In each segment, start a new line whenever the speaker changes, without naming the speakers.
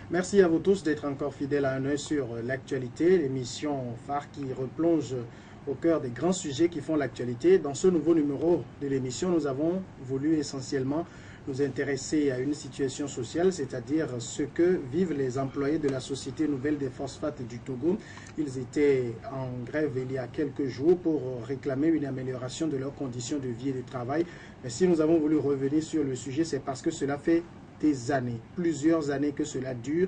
Merci à vous tous d'être encore fidèles à un œil sur l'actualité, l'émission phare qui replonge au cœur des grands sujets qui font l'actualité. Dans ce nouveau numéro de l'émission, nous avons voulu essentiellement nous intéresser à une situation sociale, c'est-à-dire ce que vivent les employés de la Société Nouvelle des Phosphates du Togo. Ils étaient en grève il y a quelques jours pour réclamer une amélioration de leurs conditions de vie et de travail. Mais si nous avons voulu revenir sur le sujet, c'est parce que cela fait des années, plusieurs années que cela dure.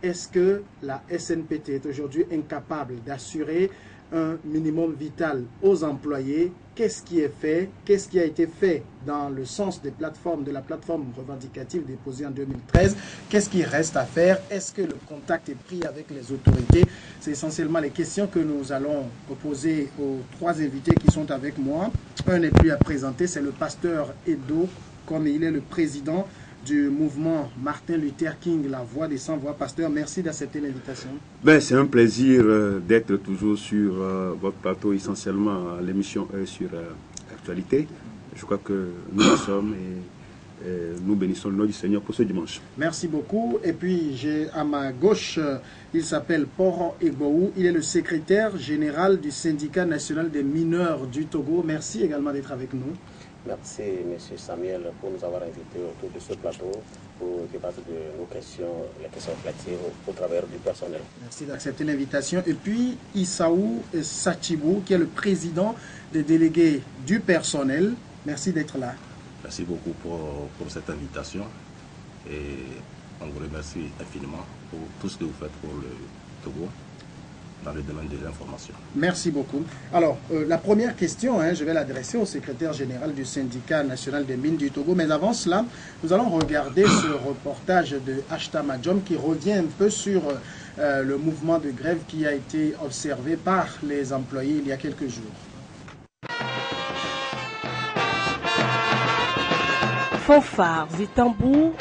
Est-ce que la SNPT est aujourd'hui incapable d'assurer un minimum vital aux employés? Qu'est-ce qui est fait? Qu'est-ce qui a été fait dans le sens des plateformes, de la plateforme revendicative déposée en 2013? Qu'est-ce qui reste à faire? Est-ce que le contact est pris avec les autorités? C'est essentiellement les questions que nous allons poser aux trois invités qui sont avec moi. Un n'est plus à présenter, c'est le pasteur Edo, comme il est le président du mouvement Martin Luther King, la voix des sans-voix. Pasteur, merci d'accepter l'invitation.
C'est un plaisir d'être toujours sur votre plateau, essentiellement l'émission sur l'actualité. Je crois que nous y sommes et nous bénissons le nom du Seigneur pour ce dimanche.
Merci beaucoup. Et puis j'ai à ma gauche, il s'appelle Poro Egboou. Il est le secrétaire général du syndicat national des mineurs du Togo. Merci également d'être avec nous.
Merci, M. Samuel, pour nous avoir invités autour de ce plateau pour débattre de nos questions, les questions relatives au travers du personnel.
Merci d'accepter l'invitation. Et puis, Issaou Sachibou, qui est le président des délégués du personnel. Merci d'être là.
Merci beaucoup pour cette invitation. Et on vous remercie infiniment pour tout ce que vous faites pour le Togo dans le domaine de l'information.
Merci beaucoup. Alors, la première question, je vais l'adresser au secrétaire général du syndicat national des mines du Togo. Mais avant cela, nous allons regarder ce reportage de Ashta Madjom qui revient un peu sur le mouvement de grève qui a été observé par les employés il y a quelques jours.
Fanfares et tambours.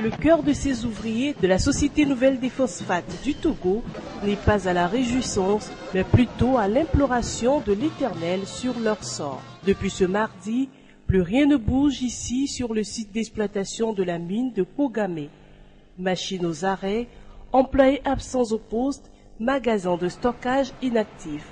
Le cœur de ces ouvriers de la Société Nouvelle des Phosphates du Togo n'est pas à la réjouissance, mais plutôt à l'imploration de l'Éternel sur leur sort. Depuis ce mardi, plus rien ne bouge ici sur le site d'exploitation de la mine de Kogamé. Machines aux arrêts, employés absents au poste, magasins de stockage inactifs.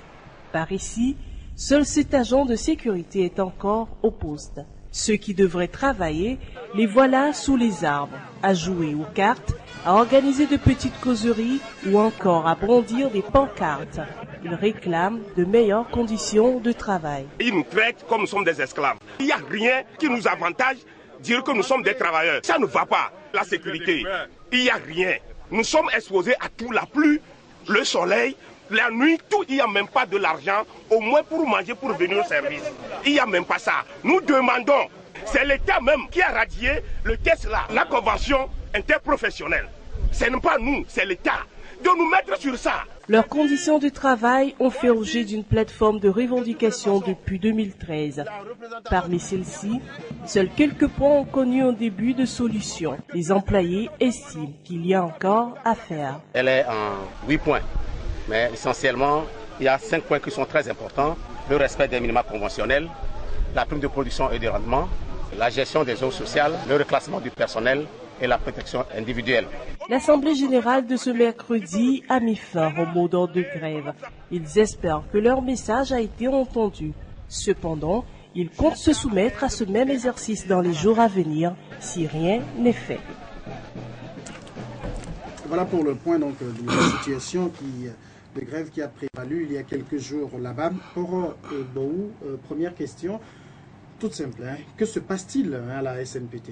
Par ici, seul cet agent de sécurité est encore au poste. Ceux qui devraient travailler, les voilà sous les arbres, à jouer aux cartes, à organiser de petites causeries ou encore à brandir des pancartes. Ils réclament de meilleures conditions de travail.
Ils nous traitent comme nous sommes des esclaves. Il n'y a rien qui nous avantage dire que nous sommes des travailleurs. Ça ne va pas. La sécurité, il n'y a rien. Nous sommes exposés à tout, la pluie, le soleil, la nuit, tout. Il n'y a même pas de l'argent, au moins pour manger, pour venir au service. Il n'y a même pas ça. Nous demandons, c'est l'État même qui a radié le test là, la convention interprofessionnelle. Ce n'est pas nous, c'est l'État. De nous mettre sur ça.
Leurs conditions de travail ont fait l'objet d'une plateforme de revendication depuis 2013. Parmi celles-ci, seuls quelques points ont connu un début de solution. Les employés estiment qu'il y a encore à faire.
Elle est en 8 points, mais essentiellement, il y a 5 points qui sont très importants. Le respect des minima conventionnels, la prime de production et de rendement, la gestion des eaux sociales, le reclassement du personnel et la protection individuelle.
L'Assemblée générale de ce mercredi a mis fin au mot d'ordre de grève. Ils espèrent que leur message a été entendu. Cependant, ils comptent se soumettre à ce même exercice dans les jours à venir si rien n'est fait.
Voilà pour le point donc, de la situation de grève qui a prévalu il y a quelques jours là-bas. Pour Boou, première question, toute simple. Que se passe-t-il à la SNPT?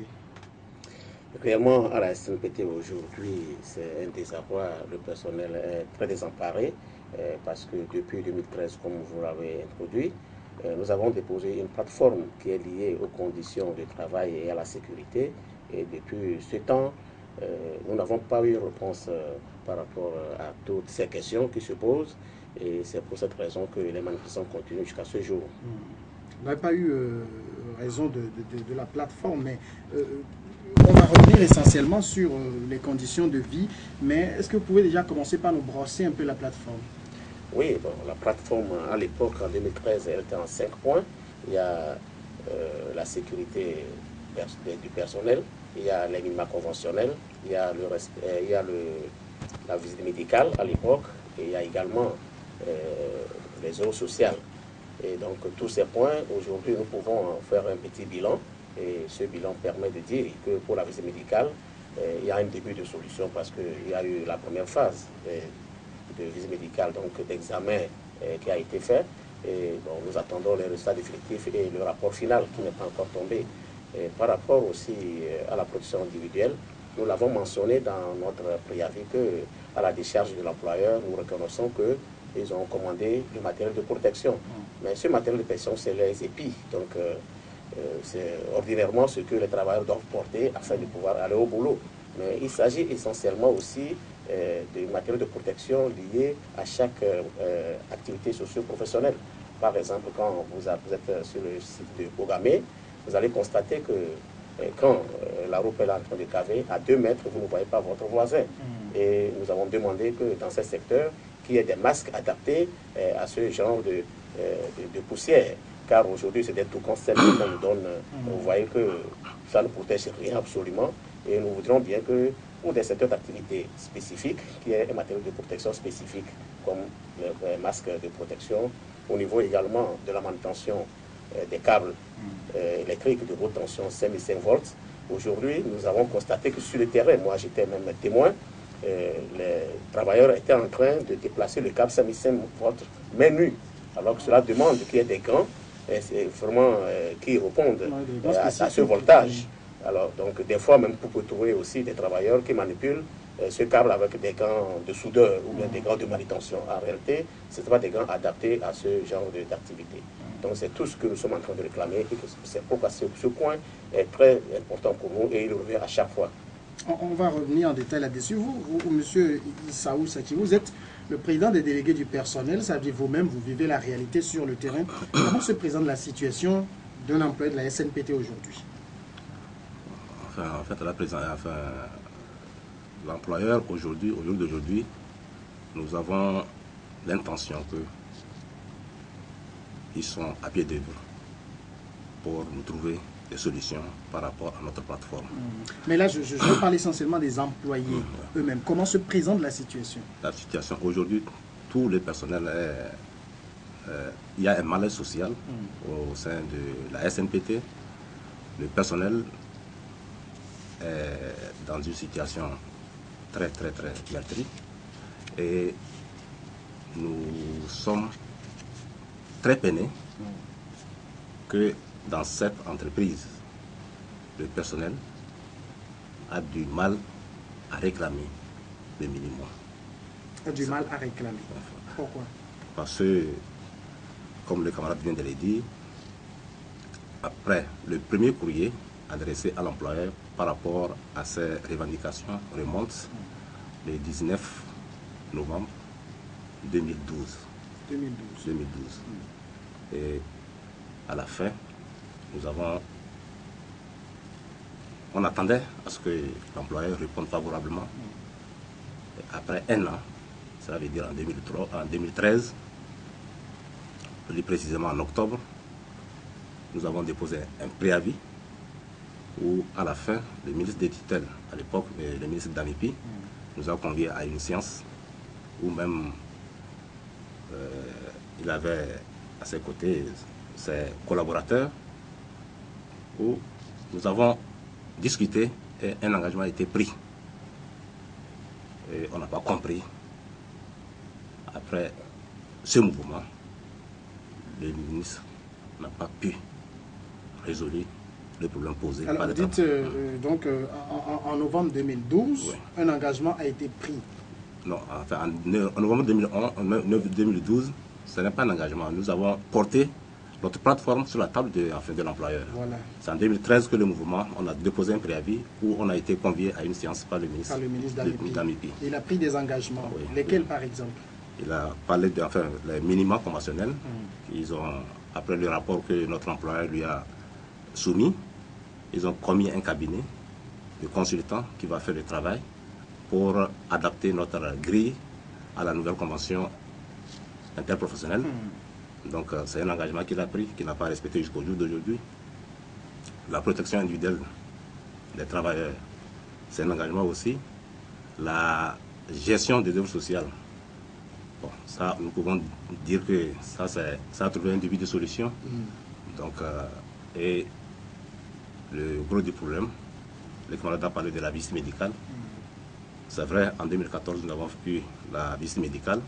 Réellement, à la SNPT aujourd'hui, c'est un désarroi. Le personnel est très désemparé parce que depuis 2013, comme vous l'avez introduit, nous avons déposé une plateforme qui est liée aux conditions de travail et à la sécurité. Et depuis ce temps, nous n'avons pas eu réponse par rapport à toutes ces questions qui se posent. Et c'est pour cette raison que les manifestations continuent jusqu'à ce jour.
On n'a pas eu raison de la plateforme, mais On va revenir essentiellement sur les conditions de vie, mais est-ce que vous pouvez déjà commencer par nous brosser un peu la plateforme?
Oui, bon, la plateforme, à l'époque, en 2013, elle était en 5 points. Il y a la sécurité du personnel, il y a les minima conventionnels, il y a, la visite médicale à l'époque, et il y a également les eaux sociales. Et donc, tous ces points, aujourd'hui, nous pouvons faire un petit bilan. Et ce bilan permet de dire que pour la visite médicale, il y a un début de solution parce qu'il y a eu la première phase de visite médicale, donc d'examen qui a été fait. Et bon, nous attendons les résultats définitifs et le rapport final qui n'est pas encore tombé. Et par rapport aussi à la protection individuelle, nous l'avons mentionné dans notre préavis qu'à la décharge de l'employeur, nous reconnaissons qu'ils ont commandé du matériel de protection. Mais ce matériel de protection, c'est les épis. Donc, c'est ordinairement ce que les travailleurs doivent porter afin de pouvoir aller au boulot. Mais il s'agit essentiellement aussi de matériel de protection lié à chaque activité socio-professionnelle. Par exemple, quand vous êtes sur le site de Bogamé, vous allez constater que quand la route est en train de caver, à 2 mètres, vous ne voyez pas votre voisin. Et nous avons demandé que dans ces secteurs, qu'il y ait des masques adaptés à ce genre de poussière. Car aujourd'hui, c'est des toucans qu'on nous donne. Vous voyez que ça ne protège rien absolument. Et nous voudrions bien que, pour des secteurs d'activité spécifiques, qu'il y ait un matériel de protection spécifique, comme les masques de protection, au niveau également de la manutention des câbles électriques de haute tension 5005 volts. Aujourd'hui, nous avons constaté que sur le terrain, moi j'étais même témoin, les travailleurs étaient en train de déplacer le câble 5005 volts main nue, alors que cela demande qu'il y ait des gants vraiment qui répondent à ce voltage. Alors, donc, des fois, même, vous pouvez trouver aussi des travailleurs qui manipulent ce câble avec des gants de soudeur ou bien des gants de manutention. En réalité, ce ne sont pas des gants adaptés à ce genre d'activité. Donc, c'est tout ce que nous sommes en train de réclamer et c'est pourquoi ce point est très important pour nous et il revient à chaque fois.
On va revenir en détail là-dessus. Vous, monsieur Issaou Saki, vous êtes le président des délégués du personnel, ça veut dire vous-même, vous vivez la réalité sur le terrain. Comment se présente la situation d'un employé de la SNPT aujourd'hui?
En fait, l'employeur aujourd'hui, au jour d'aujourd'hui, nous avons l'intention qu'ils sont à pied d'œuvre pour nous trouver des solutions par rapport à notre plateforme.
Mais là, je parle essentiellement des employés eux-mêmes. Comment se présente la situation?
La situation aujourd'hui, tout le personnel il y a un malaise social au sein de la SNPT. Le personnel est dans une situation très meurtrie et nous sommes très peinés que dans cette entreprise, le personnel a du mal à réclamer le minimum.
A du mal à réclamer. Pourquoi?
Parce que, comme le camarade vient de le dire, après le premier courrier adressé à l'employeur par rapport à ces revendications remonte le 19 novembre 2012. Et à la fin, on attendait à ce que l'employeur réponde favorablement. Et après 1 an, ça veut dire en 2013, plus précisément en octobre, nous avons déposé un préavis où, à la fin, le ministre des tutelles, à l'époque, le ministre Damipi, nous a conviés à une séance où même il avait à ses côtés ses collaborateurs, où nous avons discuté et un engagement a été pris. Et on n'a pas compris. Après ce mouvement, le ministre n'a pas pu résoudre le problème posé.
Alors, vous dites donc en novembre 2012, un engagement a été pris.
Non, enfin, en novembre 2012, ce n'est pas un engagement. Nous avons porté notre plateforme sur la table de l'employeur.
Voilà.
C'est en 2013 que le mouvement, on a déposé un préavis où on a été convié à une séance par le ministre Damipi.
Il a pris des engagements. Oui. Lesquels, par exemple?
Il a parlé de les minima conventionnels. Ils ont, après le rapport que notre employeur lui a soumis, ils ont commis un cabinet de consultant qui va faire le travail pour adapter notre grille à la nouvelle convention interprofessionnelle. Donc c'est un engagement qu'il a pris, qu'il n'a pas respecté jusqu'au jour d'aujourd'hui. La protection individuelle des travailleurs, c'est un engagement aussi. La gestion des œuvres sociales, bon, ça, nous pouvons dire que ça a trouvé un début de solution. Donc, et le gros du problème, le camarade a parlé de la visite médicale. C'est vrai, en 2014, nous avons eu la visite médicale.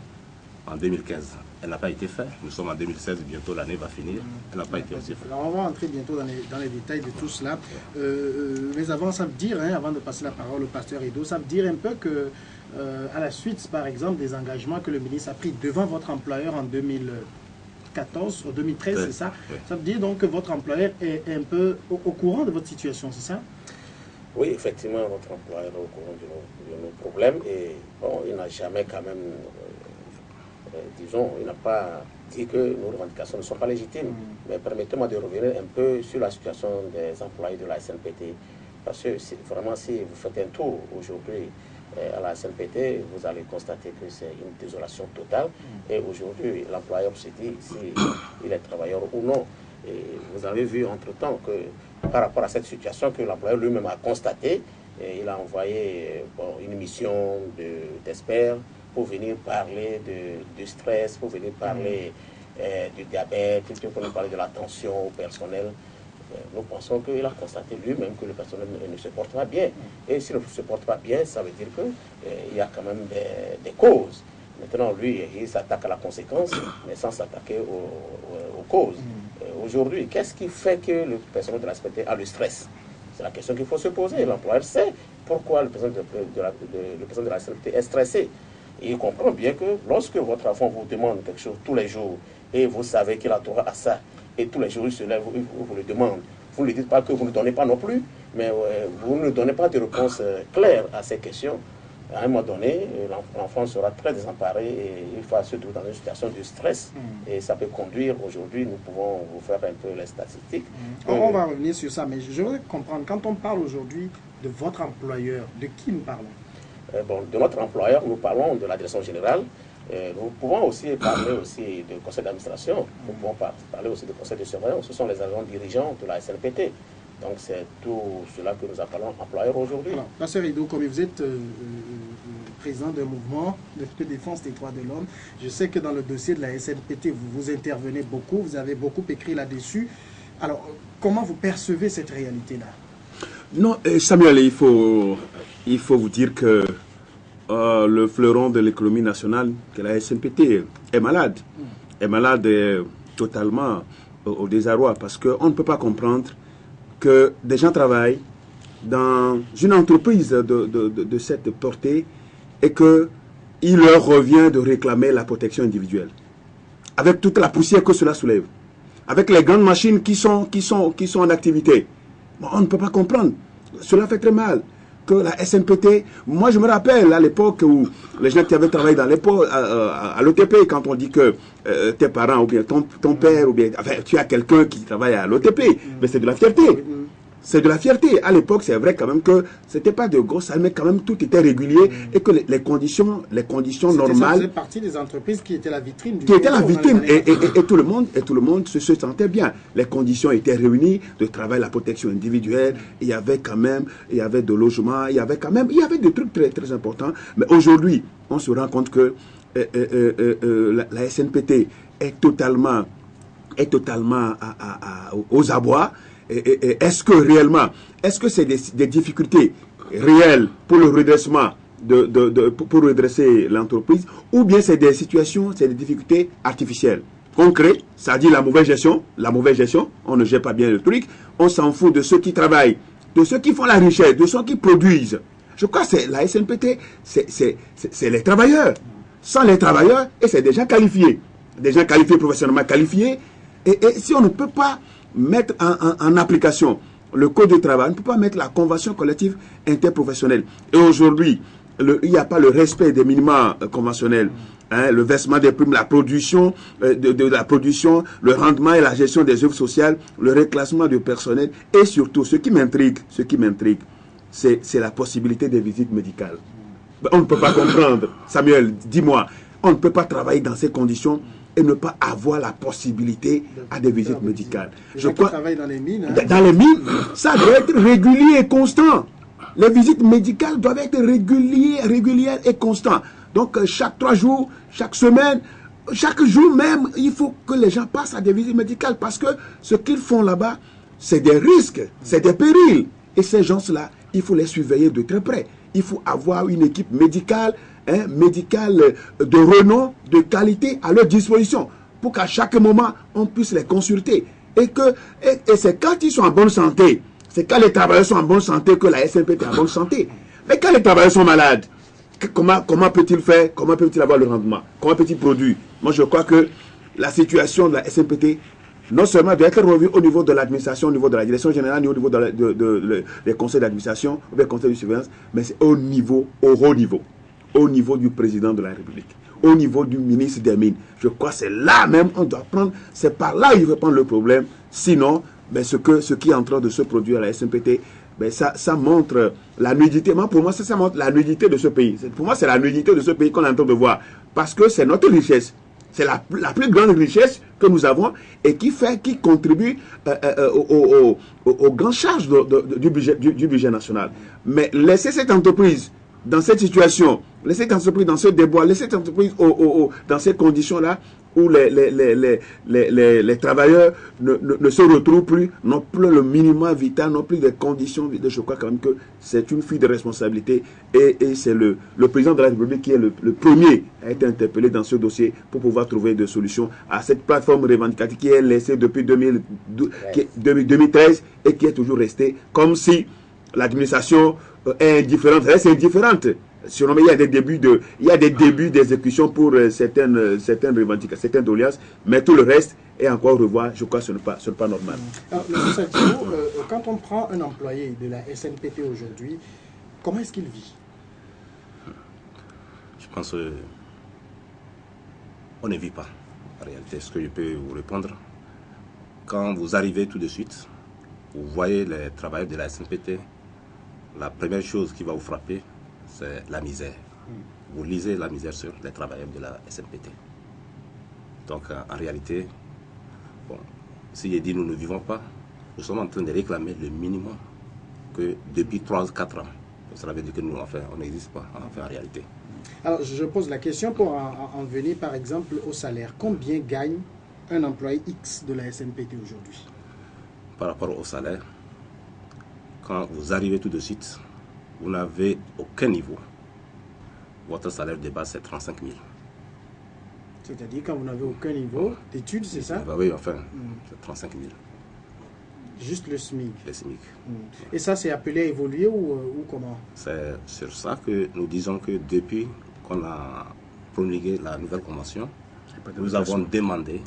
En 2015, elle n'a pas été faite. Nous sommes en 2016, bientôt l'année va finir. Elle n'a pas été aussi faite.
Alors on va entrer bientôt dans les détails de tout cela. Mais avant, ça veut dire, avant de passer la parole au pasteur Edo, ça veut dire un peu que, à la suite, par exemple, des engagements que le ministre a pris devant votre employeur en 2014, ou 2013, c'est ça? Ça veut dire donc que votre employeur est un peu au courant de votre situation, c'est ça?
Oui, effectivement, votre employeur est au courant de nos problèmes et bon, il n'a jamais quand même, disons, il n'a pas dit que nos revendications ne sont pas légitimes. Mais permettez-moi de revenir un peu sur la situation des employés de la SNPT. Parce que vraiment, si vous faites un tour aujourd'hui à la SNPT, vous allez constater que c'est une désolation totale. Et aujourd'hui, l'employeur se dit s'il est travailleur ou non. Et vous avez vu entre-temps que par rapport à cette situation que l'employeur lui-même a constaté, il a envoyé une mission d'experts pour venir parler de stress, pour venir parler du diabète, pour nous parler de la tension au personnel. Nous pensons qu'il a constaté lui-même que le personnel ne se porte pas bien. Et s'il ne se porte pas bien, ça veut dire qu'il y a quand même des causes. Maintenant, lui, il s'attaque à la conséquence, mais sans s'attaquer aux causes. Aujourd'hui, qu'est-ce qui fait que le personnel de la SNPT a le stress? C'est la question qu'il faut se poser. L'employeur sait pourquoi le personnel de la SNPT est stressé. Et il comprend bien que lorsque votre enfant vous demande quelque chose tous les jours, et vous savez qu'il a droit à ça, et tous les jours il se lève, il vous le demande, vous ne lui dites pas que vous ne donnez pas non plus, mais vous ne donnez pas de réponse claire à ces questions. À un moment donné, l'enfant sera très désemparé et il va se trouver dans une situation de stress. Et ça peut conduire, aujourd'hui, nous pouvons vous faire un peu les statistiques.
On va revenir sur ça, mais je voudrais comprendre, quand on parle aujourd'hui de votre employeur, de qui nous parlons?
Bon, de notre employeur, nous parlons de la direction générale. Nous pouvons aussi parler aussi du conseil d'administration. Nous pouvons parler aussi du conseil de surveillance. Ce sont les agents dirigeants de la SNPT. Donc c'est tout cela que nous appelons employeurs aujourd'hui. Alors,
pasteur Edo, comme vous êtes président d'un mouvement de défense des droits de l'homme, je sais que dans le dossier de la SNPT, vous intervenez beaucoup, vous avez beaucoup écrit là-dessus. Alors, comment vous percevez cette réalité-là?
Non, Samuel, il faut vous dire que le fleuron de l'économie nationale, que la SNPT, est malade. Est malade totalement au désarroi, parce qu'on ne peut pas comprendre que des gens travaillent dans une entreprise de cette portée et qu'il leur revient de réclamer la protection individuelle. Avec toute la poussière que cela soulève. Avec les grandes machines qui sont en activité. Bon, on ne peut pas comprendre. Cela fait très mal. Que la SNPT, moi je me rappelle à l'époque où les gens qui avaient travaillé dans à l'OTP, quand on dit que tes parents ou bien ton père ou bien enfin, tu as quelqu'un qui travaille à l'OTP, mais c'est de la fierté. C'est de la fierté. À l'époque, c'est vrai quand même que c'était pas de grosses salles, mais quand même tout était régulier et que les conditions normales. Ça
faisait partie des entreprises qui étaient la vitrine.
Qui étaient la vitrine et tout le monde se sentait bien. Les conditions étaient réunies, de travail, la protection individuelle. Il y avait quand même, il y avait de logement, il y avait des trucs très très importants. Mais aujourd'hui, on se rend compte que la SNPT est totalement aux abois. Est-ce que réellement, est-ce que c'est des difficultés réelles pour le redressement pour redresser l'entreprise, ou bien c'est des situations, c'est des difficultés artificielles, concrètes, ça dit la mauvaise gestion, on ne gère pas bien le truc, on s'en fout de ceux qui travaillent, de ceux qui font la richesse, de ceux qui produisent. Je crois que la SNPT, c'est les travailleurs. Sans les travailleurs, et c'est des gens qualifiés, professionnellement qualifiés, et si on ne peut pas mettre en application le code du travail, on ne peut pas mettre la convention collective interprofessionnelle. Et aujourd'hui, il n'y a pas le respect des minima conventionnels, le versement des primes, la production, la production, le rendement et la gestion des œuvres sociales, le reclassement du personnel, et surtout, ce qui m'intrigue, c'est la possibilité des visites médicales. On ne peut pas comprendre. Samuel, dis-moi, on ne peut pas travailler dans ces conditions et ne pas avoir la possibilité à des visites médicales.
Je crois travailler dans les mines. Hein?
Dans les mines, ça doit être régulier et constant. Les visites médicales doivent être régulières et constantes. Donc, chaque 3 jours, chaque semaine, chaque jour même, il faut que les gens passent à des visites médicales parce que ce qu'ils font là-bas, c'est des risques, c'est des périls. Et ces gens-là, il faut les surveiller de très près. Il faut avoir une équipe médicale, médicale de renom, de qualité à leur disposition pour qu'à chaque moment, on puisse les consulter. Et c'est quand ils sont en bonne santé, c'est quand les travailleurs sont en bonne santé que la SNPT est en bonne santé. Mais quand les travailleurs sont malades, comment peut-il faire? Comment peut-il avoir le rendement? Comment peut-il produire? Moi, je crois que la situation de la SNPT, non seulement doit être revue au niveau de l'administration, au niveau de la direction générale, au niveau des conseils d'administration, des conseils de surveillance, mais c'est au haut niveau du président de la République, au niveau du ministre des Mines. Je crois que c'est là même on doit prendre, c'est par là il faut prendre le problème. Sinon, ben, ce qui est en train de se produire à la SNPT, ben, ça montre la nudité. Moi, pour moi, ça montre la nudité de ce pays. Pour moi, c'est la nudité de ce pays qu'on est en train de voir. Parce que c'est notre richesse. C'est la plus grande richesse que nous avons et qui contribue aux grandes charges du budget national. Mais laisser cette entreprise dans cette situation, laisser cette entreprise dans ce débois, laisser cette entreprise dans ces conditions-là où les travailleurs ne se retrouvent plus, n'ont plus le minimum vital, n'ont plus de conditions. Je crois quand même que c'est une fuite de responsabilité et c'est le président de la République qui est le premier à être interpellé dans ce dossier pour pouvoir trouver des solutions à cette plateforme revendicative qui est laissée depuis 2013 et qui est toujours restée comme si l'administration est indifférente. Elle est indifférente. Sinon, il y a des débuts d'exécution pour certaines revendications, certaines doléances, mais tout le reste est encore à revoir. Je crois que ce n'est pas normal.
Alors, M. Sadibou, quand on prend un employé de la SNPT aujourd'hui, comment est-ce qu'il vit?
Je pense qu'on ne vit pas. En réalité, ce que je peux vous répondre, quand vous arrivez tout de suite, vous voyez les travailleurs de la SNPT, la première chose qui va vous frapper, c'est la misère. Vous lisez la misère sur les travailleurs de la SNPT. Donc, en réalité, bon, si je dis nous ne vivons pas, nous sommes en train de réclamer le minimum que depuis 3-4 ans. Cela veut dire que nous, enfin, on n'existe pas en réalité.
Alors, je pose la question pour en venir, par exemple, au salaire. Combien gagne un employé X de la SNPT aujourd'hui?
Par rapport au salaire, quand vous arrivez tout de suite, vous n'avez aucun niveau. Votre salaire de base, c'est 35 000.
C'est-à-dire quand vous n'avez aucun niveau d'études, c'est ça?
Bah oui, enfin, c'est 35 000.
Juste le SMIC.
Le SMIC.
Et ça, c'est appelé à évoluer ou comment? C'est
sur ça que nous disons que depuis qu'on a promulgué la nouvelle convention, nous avons demandé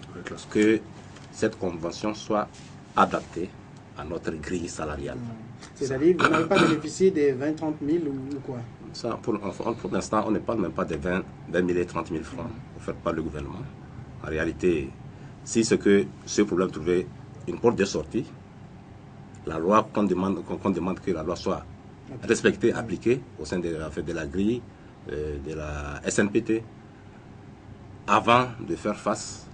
que cette convention soit adaptée à notre grille salariale.
C'est-à-dire que vous n'avez pas bénéficié des 20-30 000 ou quoi?
Ça, pour l'instant, on ne parle même pas des 20 000 et 30 000 francs offerts par le gouvernement. En réalité, si c'est que ce problème trouvait une porte de sortie, la loi qu'on demande que la loi soit respectée, appliquée au sein de la grille de la SNPT, avant de faire face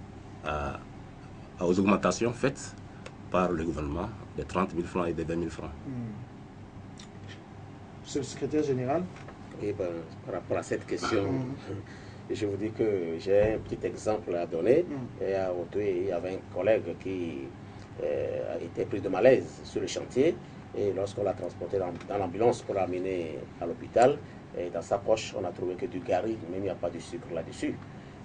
aux augmentations faites par le gouvernement de 30 000 francs et de 20 000 francs.
Monsieur le secrétaire général?
Oui, ben, par rapport à cette question, je vous dis que j'ai un petit exemple à donner. Et à Otoé, il y avait un collègue qui a été pris de malaise sur le chantier. Et lorsqu'on l'a transporté dans l'ambulance pour l'amener à l'hôpital, dans sa poche, on a trouvé que du gari, mais il n'y a pas de sucre là-dessus.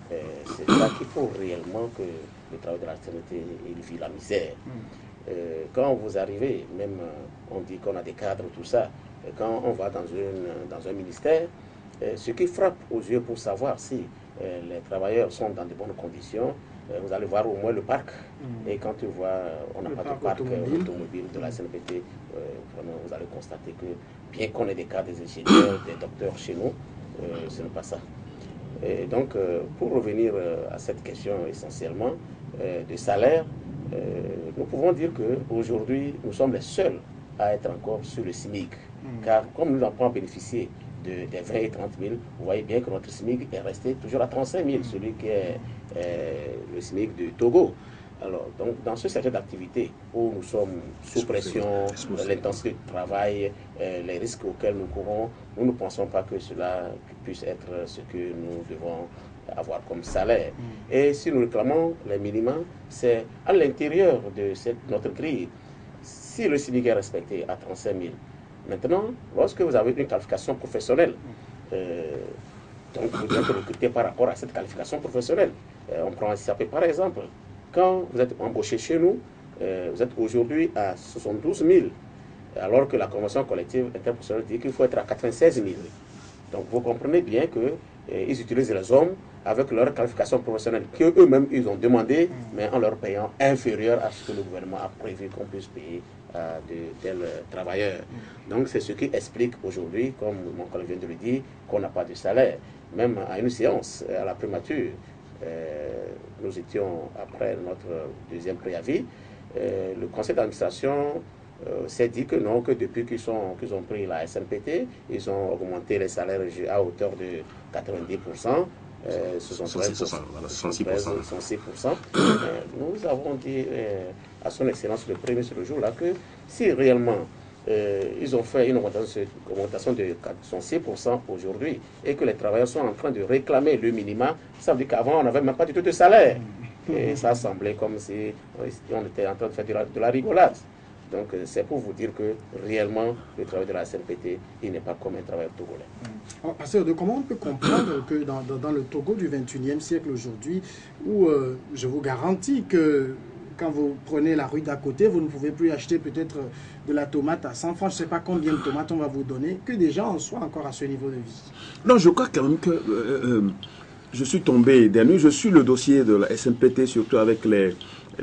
C'est ça qu'il faut réellement que le travail de la santé vit la misère. Quand vous arrivez, même on dit qu'on a des cadres, tout ça, quand on va dans un ministère, ce qui frappe aux yeux pour savoir si les travailleurs sont dans de bonnes conditions, vous allez voir au moins le parc. Et quand tu vois, on n'a pas de parc automobile de la SNPT, vraiment vous allez constater que bien qu'on ait des cadres, des ingénieurs, des docteurs chez nous, ce n'est pas ça. Et donc, pour revenir à cette question essentiellement de salaire, nous pouvons dire qu'aujourd'hui, nous sommes les seuls à être encore sur le SMIC. Car comme nous n'avons pas bénéficié des 20 et 30 000, vous voyez bien que notre SMIC est resté toujours à 35 000, celui qui est le SMIC du Togo. Alors, donc, dans ce secteur d'activité où nous sommes sous pression, l'intensité du travail, les risques auxquels nous courons, nous ne pensons pas que cela puisse être ce que nous devons avoir comme salaire. Et si nous réclamons les minima, c'est à l'intérieur de notre grille. Si le SMIC est respecté à 35 000, maintenant, lorsque vous avez une qualification professionnelle, donc vous devez recruter par rapport à cette qualification professionnelle. On prend un SAP par exemple. Quand vous êtes embauché chez nous, vous êtes aujourd'hui à 72 000, alors que la convention collective interprofessionnelle dit qu'il faut être à 96 000. Donc vous comprenez bien qu'ils utilisent les hommes avec leur qualification professionnelle qu'eux-mêmes ils ont demandé, mais en leur payant inférieur à ce que le gouvernement a prévu qu'on puisse payer à de tels travailleurs. Donc c'est ce qui explique aujourd'hui, comme mon collègue vient de le dire, qu'on n'a pas de salaire. Même à une séance, à la primature, nous étions après notre deuxième préavis, le conseil d'administration s'est dit que non, que depuis qu'ils ont pris la SMPT, ils ont augmenté les salaires à hauteur de 90%.
66%.
Nous avons dit à son excellence le premier sur le jour là que si réellement ils ont fait une augmentation de 66% aujourd'hui et que les travailleurs sont en train de réclamer le minimum, ça veut dire qu'avant on n'avait même pas du tout de salaire. Et ça semblait comme si on était en train de faire de la rigolade. Donc c'est pour vous dire que réellement le travail de la SMPT, il n'est pas comme un travail togolais.
Comment on peut comprendre que dans le Togo du 21e siècle aujourd'hui, où je vous garantis que quand vous prenez la rue d'à côté, vous ne pouvez plus acheter peut-être de la tomate à 100 francs, je ne sais pas combien de tomates on va vous donner, que des gens en soient encore à ce niveau de vie.
Non, je crois quand même que je suis tombé des nues, je suis le dossier de la SMPT, surtout avec les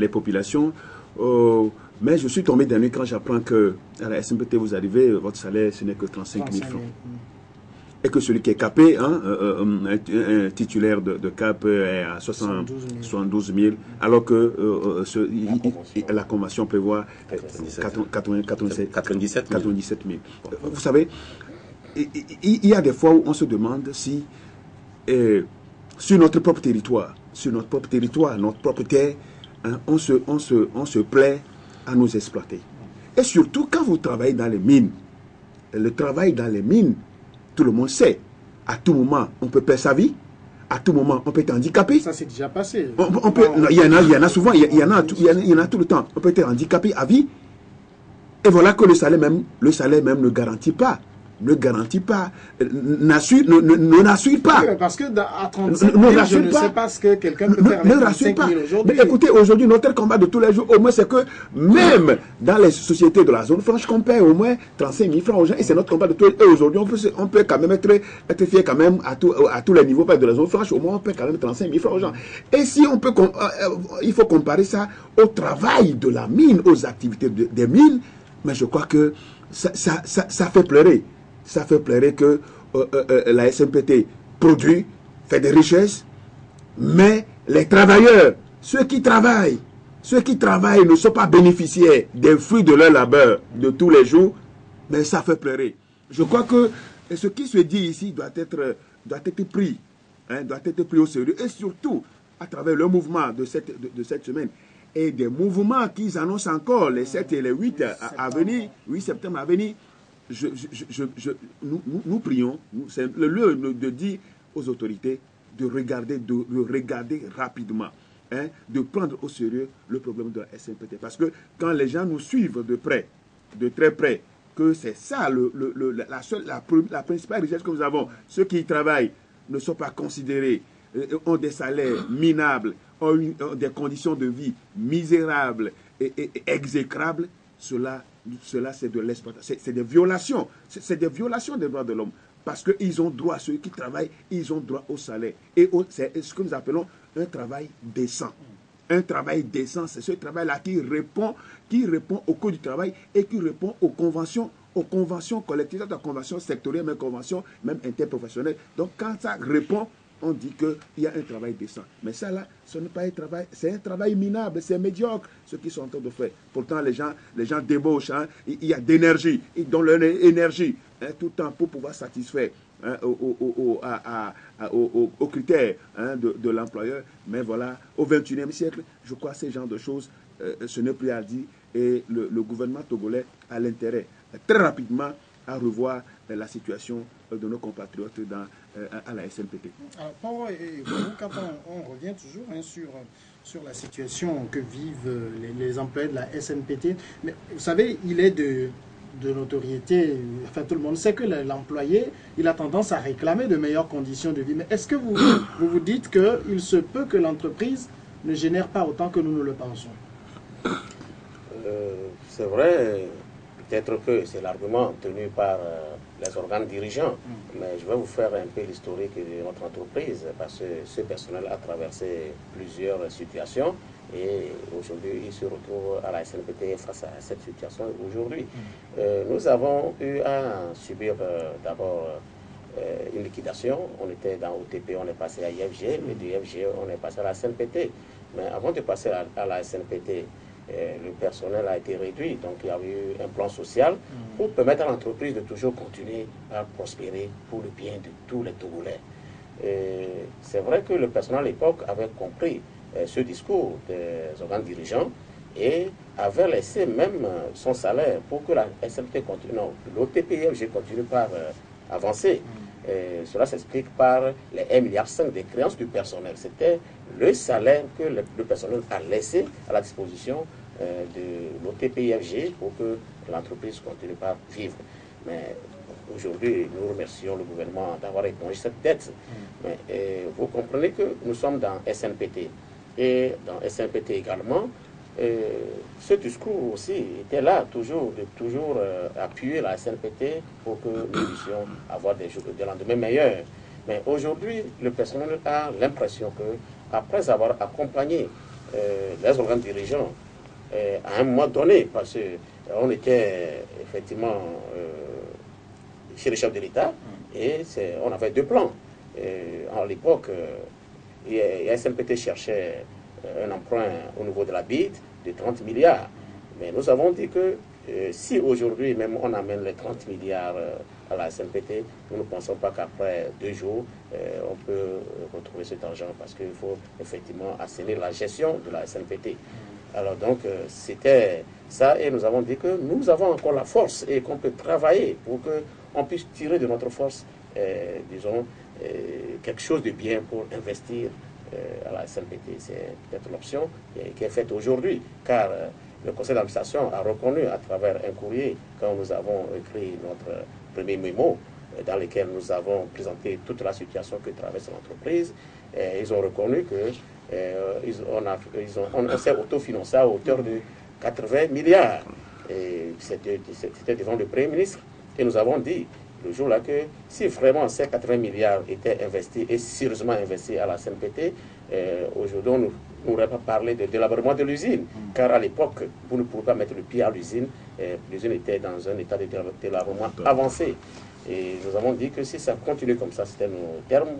populations, mais je suis tombé des nues quand j'apprends que à la SMPT, vous arrivez, votre salaire, ce n'est que 35 000 francs. Et que celui qui est capé, un titulaire de cap est à 72 000, alors que la convention prévoit 97 000. Vous savez, il y a des fois où on se demande si, sur notre propre territoire, notre propre terre, on se plaît à nous exploiter. Et surtout, quand vous travaillez dans les mines, le travail dans les mines, tout le monde sait, à tout moment, on peut perdre sa vie, à tout moment, on peut être handicapé.
Ça, c'est déjà passé.
Il y en a souvent, il y en a tout le temps. On peut être handicapé à vie. Et voilà que le salaire même ne garantit pas. Ne rassure pas.
Oui, parce que à 35 000, je ne sais pas ce que quelqu'un peut faire avec 35 000 aujourd'hui.
Mais écoutez, aujourd'hui, notre combat de tous les jours, au moins, c'est que même dans les sociétés de la zone franche, qu'on paie au moins 35 000 francs aux gens, et c'est notre combat de tous les jours. Et aujourd'hui, on peut quand même être fier quand même à tous les niveaux, pas de la zone franche, au moins on paie quand même 35 000 francs aux gens. Et si on peut, il faut comparer ça au travail de la mine, aux activités des mines, mais je crois que ça fait pleurer. Ça fait pleurer que la SMPT produit, fait des richesses, mais les travailleurs, ceux qui travaillent ne sont pas bénéficiaires des fruits de leur labeur de tous les jours, mais ça fait pleurer. Je crois que ce qui se dit ici doit être pris au sérieux, et surtout à travers le mouvement de cette semaine et des mouvements qu'ils annoncent encore les 7 et les 8 à venir, 8 septembre à venir. Nous prions, c'est le lieu de dire aux autorités de regarder rapidement, de prendre au sérieux le problème de la SMPT. Parce que quand les gens nous suivent de très près, que c'est ça la principale richesse que nous avons. Ceux qui y travaillent ne sont pas considérés, ont des salaires minables, ont des conditions de vie misérables et exécrables. Cela c'est de l'exploitation, c'est des violations, c'est des violations des droits de l'homme, parce qu'ils ont droit, ceux qui travaillent, ils ont droit au salaire, et c'est ce que nous appelons un travail décent. Un travail décent, c'est ce travail-là qui répond au code du travail et qui répond aux conventions collectives, aux conventions sectorielles, même conventions même interprofessionnelles. Donc quand ça répond on dit qu'il y a un travail décent. Mais ça là, ce n'est pas un travail, c'est un travail minable, c'est médiocre ce qu'ils sont en train de faire. Pourtant les gens débauchent, hein, il y a d'énergie, ils donnent leur énergie hein, tout le temps pour pouvoir satisfaire hein, aux critères hein, de l'employeur. Mais voilà, au XXIe siècle, je crois que ces genres de choses, ce n'est plus à dire. Et le gouvernement togolais a l'intérêt très rapidement à revoir la situation de nos compatriotes à la SNPT.
Alors, Paul, quand on revient toujours hein, sur la situation que vivent les employés de la SNPT, mais vous savez, il est de notoriété, enfin tout le monde sait que l'employé, il a tendance à réclamer de meilleures conditions de vie. Mais est-ce que vous dites qu'il se peut que l'entreprise ne génère pas autant que nous le pensons?
C'est vrai, peut-être que c'est l'argument tenu par les organes dirigeants, mais je vais vous faire un peu l'historique de notre entreprise, parce que ce personnel a traversé plusieurs situations et aujourd'hui il se retrouve à la SNPT face à cette situation aujourd'hui. Nous avons eu à subir d'abord une liquidation, on était dans OTP, on est passé à IFG, mais de IFG on est passé à la SNPT. Mais avant de passer à la SNPT, le personnel a été réduit, donc il y a eu un plan social pour permettre à l'entreprise de toujours continuer à prospérer pour le bien de tous les Togolais. C'est vrai que le personnel à l'époque avait compris ce discours des organes dirigeants et avait laissé même son salaire pour que la SNPT continue. Non, l'OTPFG continue par avancer. Cela s'explique par les 1,5 milliard de créances du personnel. C'était le salaire que le personnel a laissé à la disposition de l'OTPFG pour que l'entreprise continue par vivre. Mais aujourd'hui, nous remercions le gouvernement d'avoir épongé cette dette. Mais vous comprenez que nous sommes dans SNPT. Et dans SNPT également, ce discours aussi était là, toujours appuyer la SNPT pour que nous puissions avoir des lendemains meilleurs. Mais aujourd'hui, le personnel a l'impression que, après avoir accompagné les organes dirigeants à un moment donné, parce qu'on était effectivement chez le chef de l'État et on avait deux plans. À l'époque, SNPT cherchait un emprunt au niveau de la BID de 30 milliards. Mais nous avons dit que si aujourd'hui même on amène les 30 milliards à la SNPT, nous ne pensons pas qu'après 2 jours, on peut retrouver cet argent parce qu'il faut effectivement assainir la gestion de la SNPT. Alors donc c'était ça et nous avons dit que nous avons encore la force et qu'on peut travailler pour qu'on puisse tirer de notre force, disons, quelque chose de bien pour investir à la SNPT. C'est peut-être l'option qui est faite aujourd'hui, car le conseil d'administration a reconnu à travers un courrier, quand nous avons écrit notre premier mémo, dans lequel nous avons présenté toute la situation que traverse l'entreprise, ils ont reconnu que on s'est autofinancé à hauteur de 80 milliards. C'était devant le Premier ministre. Et nous avons dit le jour-là que si vraiment ces 80 milliards étaient investis et sérieusement investis à la CNPT, aujourd'hui on n'aurait pas parlé de délabrement de l'usine. Car à l'époque, vous ne pouvez pas mettre le pied à l'usine. L'usine était dans un état de délabrement avancé. Et nous avons dit que si ça continue comme ça, c'était nos termes,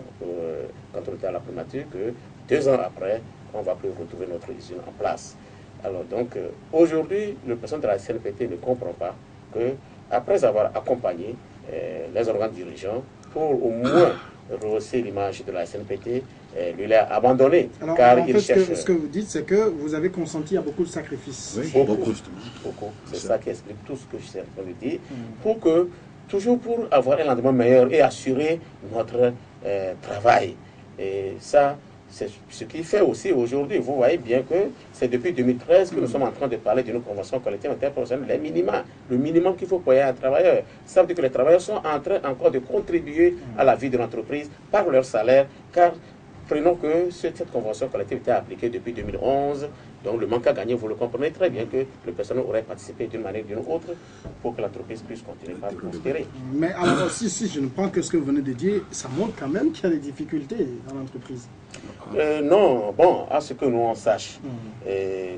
quand on était à la primature, que 2 ans après, on ne va plus retrouver notre usine en place. Alors donc, aujourd'hui, le président de la CNPT ne comprend pas que, après avoir accompagné les organes dirigeants pour au moins rehausser l'image de la CNPT, lui l'a abandonné.
Alors,
car
en
il
fait,
cherche...
ce que vous dites, c'est que vous avez consenti à beaucoup de sacrifices.
Oui,
beaucoup. C'est ça qui explique tout ce que je suis en train de dire. Pour que, toujours pour avoir un lendemain meilleur et assurer notre travail. Et ça, c'est ce qui fait aussi aujourd'hui. Vous voyez bien que c'est depuis 2013 que nous sommes en train de parler d'une convention collective interprofessionnelle, les minima, le minimum qu'il faut payer à un travailleur. Ça veut dire que les travailleurs sont en train encore de contribuer à la vie de l'entreprise par leur salaire, car prenons que cette convention collective était appliquée depuis 2011, donc le manque à gagner, vous le comprenez très bien que le personnel aurait participé d'une manière ou d'une autre pour que l'entreprise puisse continuer à prospérer.
Mais alors, si je ne prends que ce que vous venez de dire, ça montre quand même qu'il y a des difficultés dans l'entreprise.
Non, bon, à ce que nous on sache,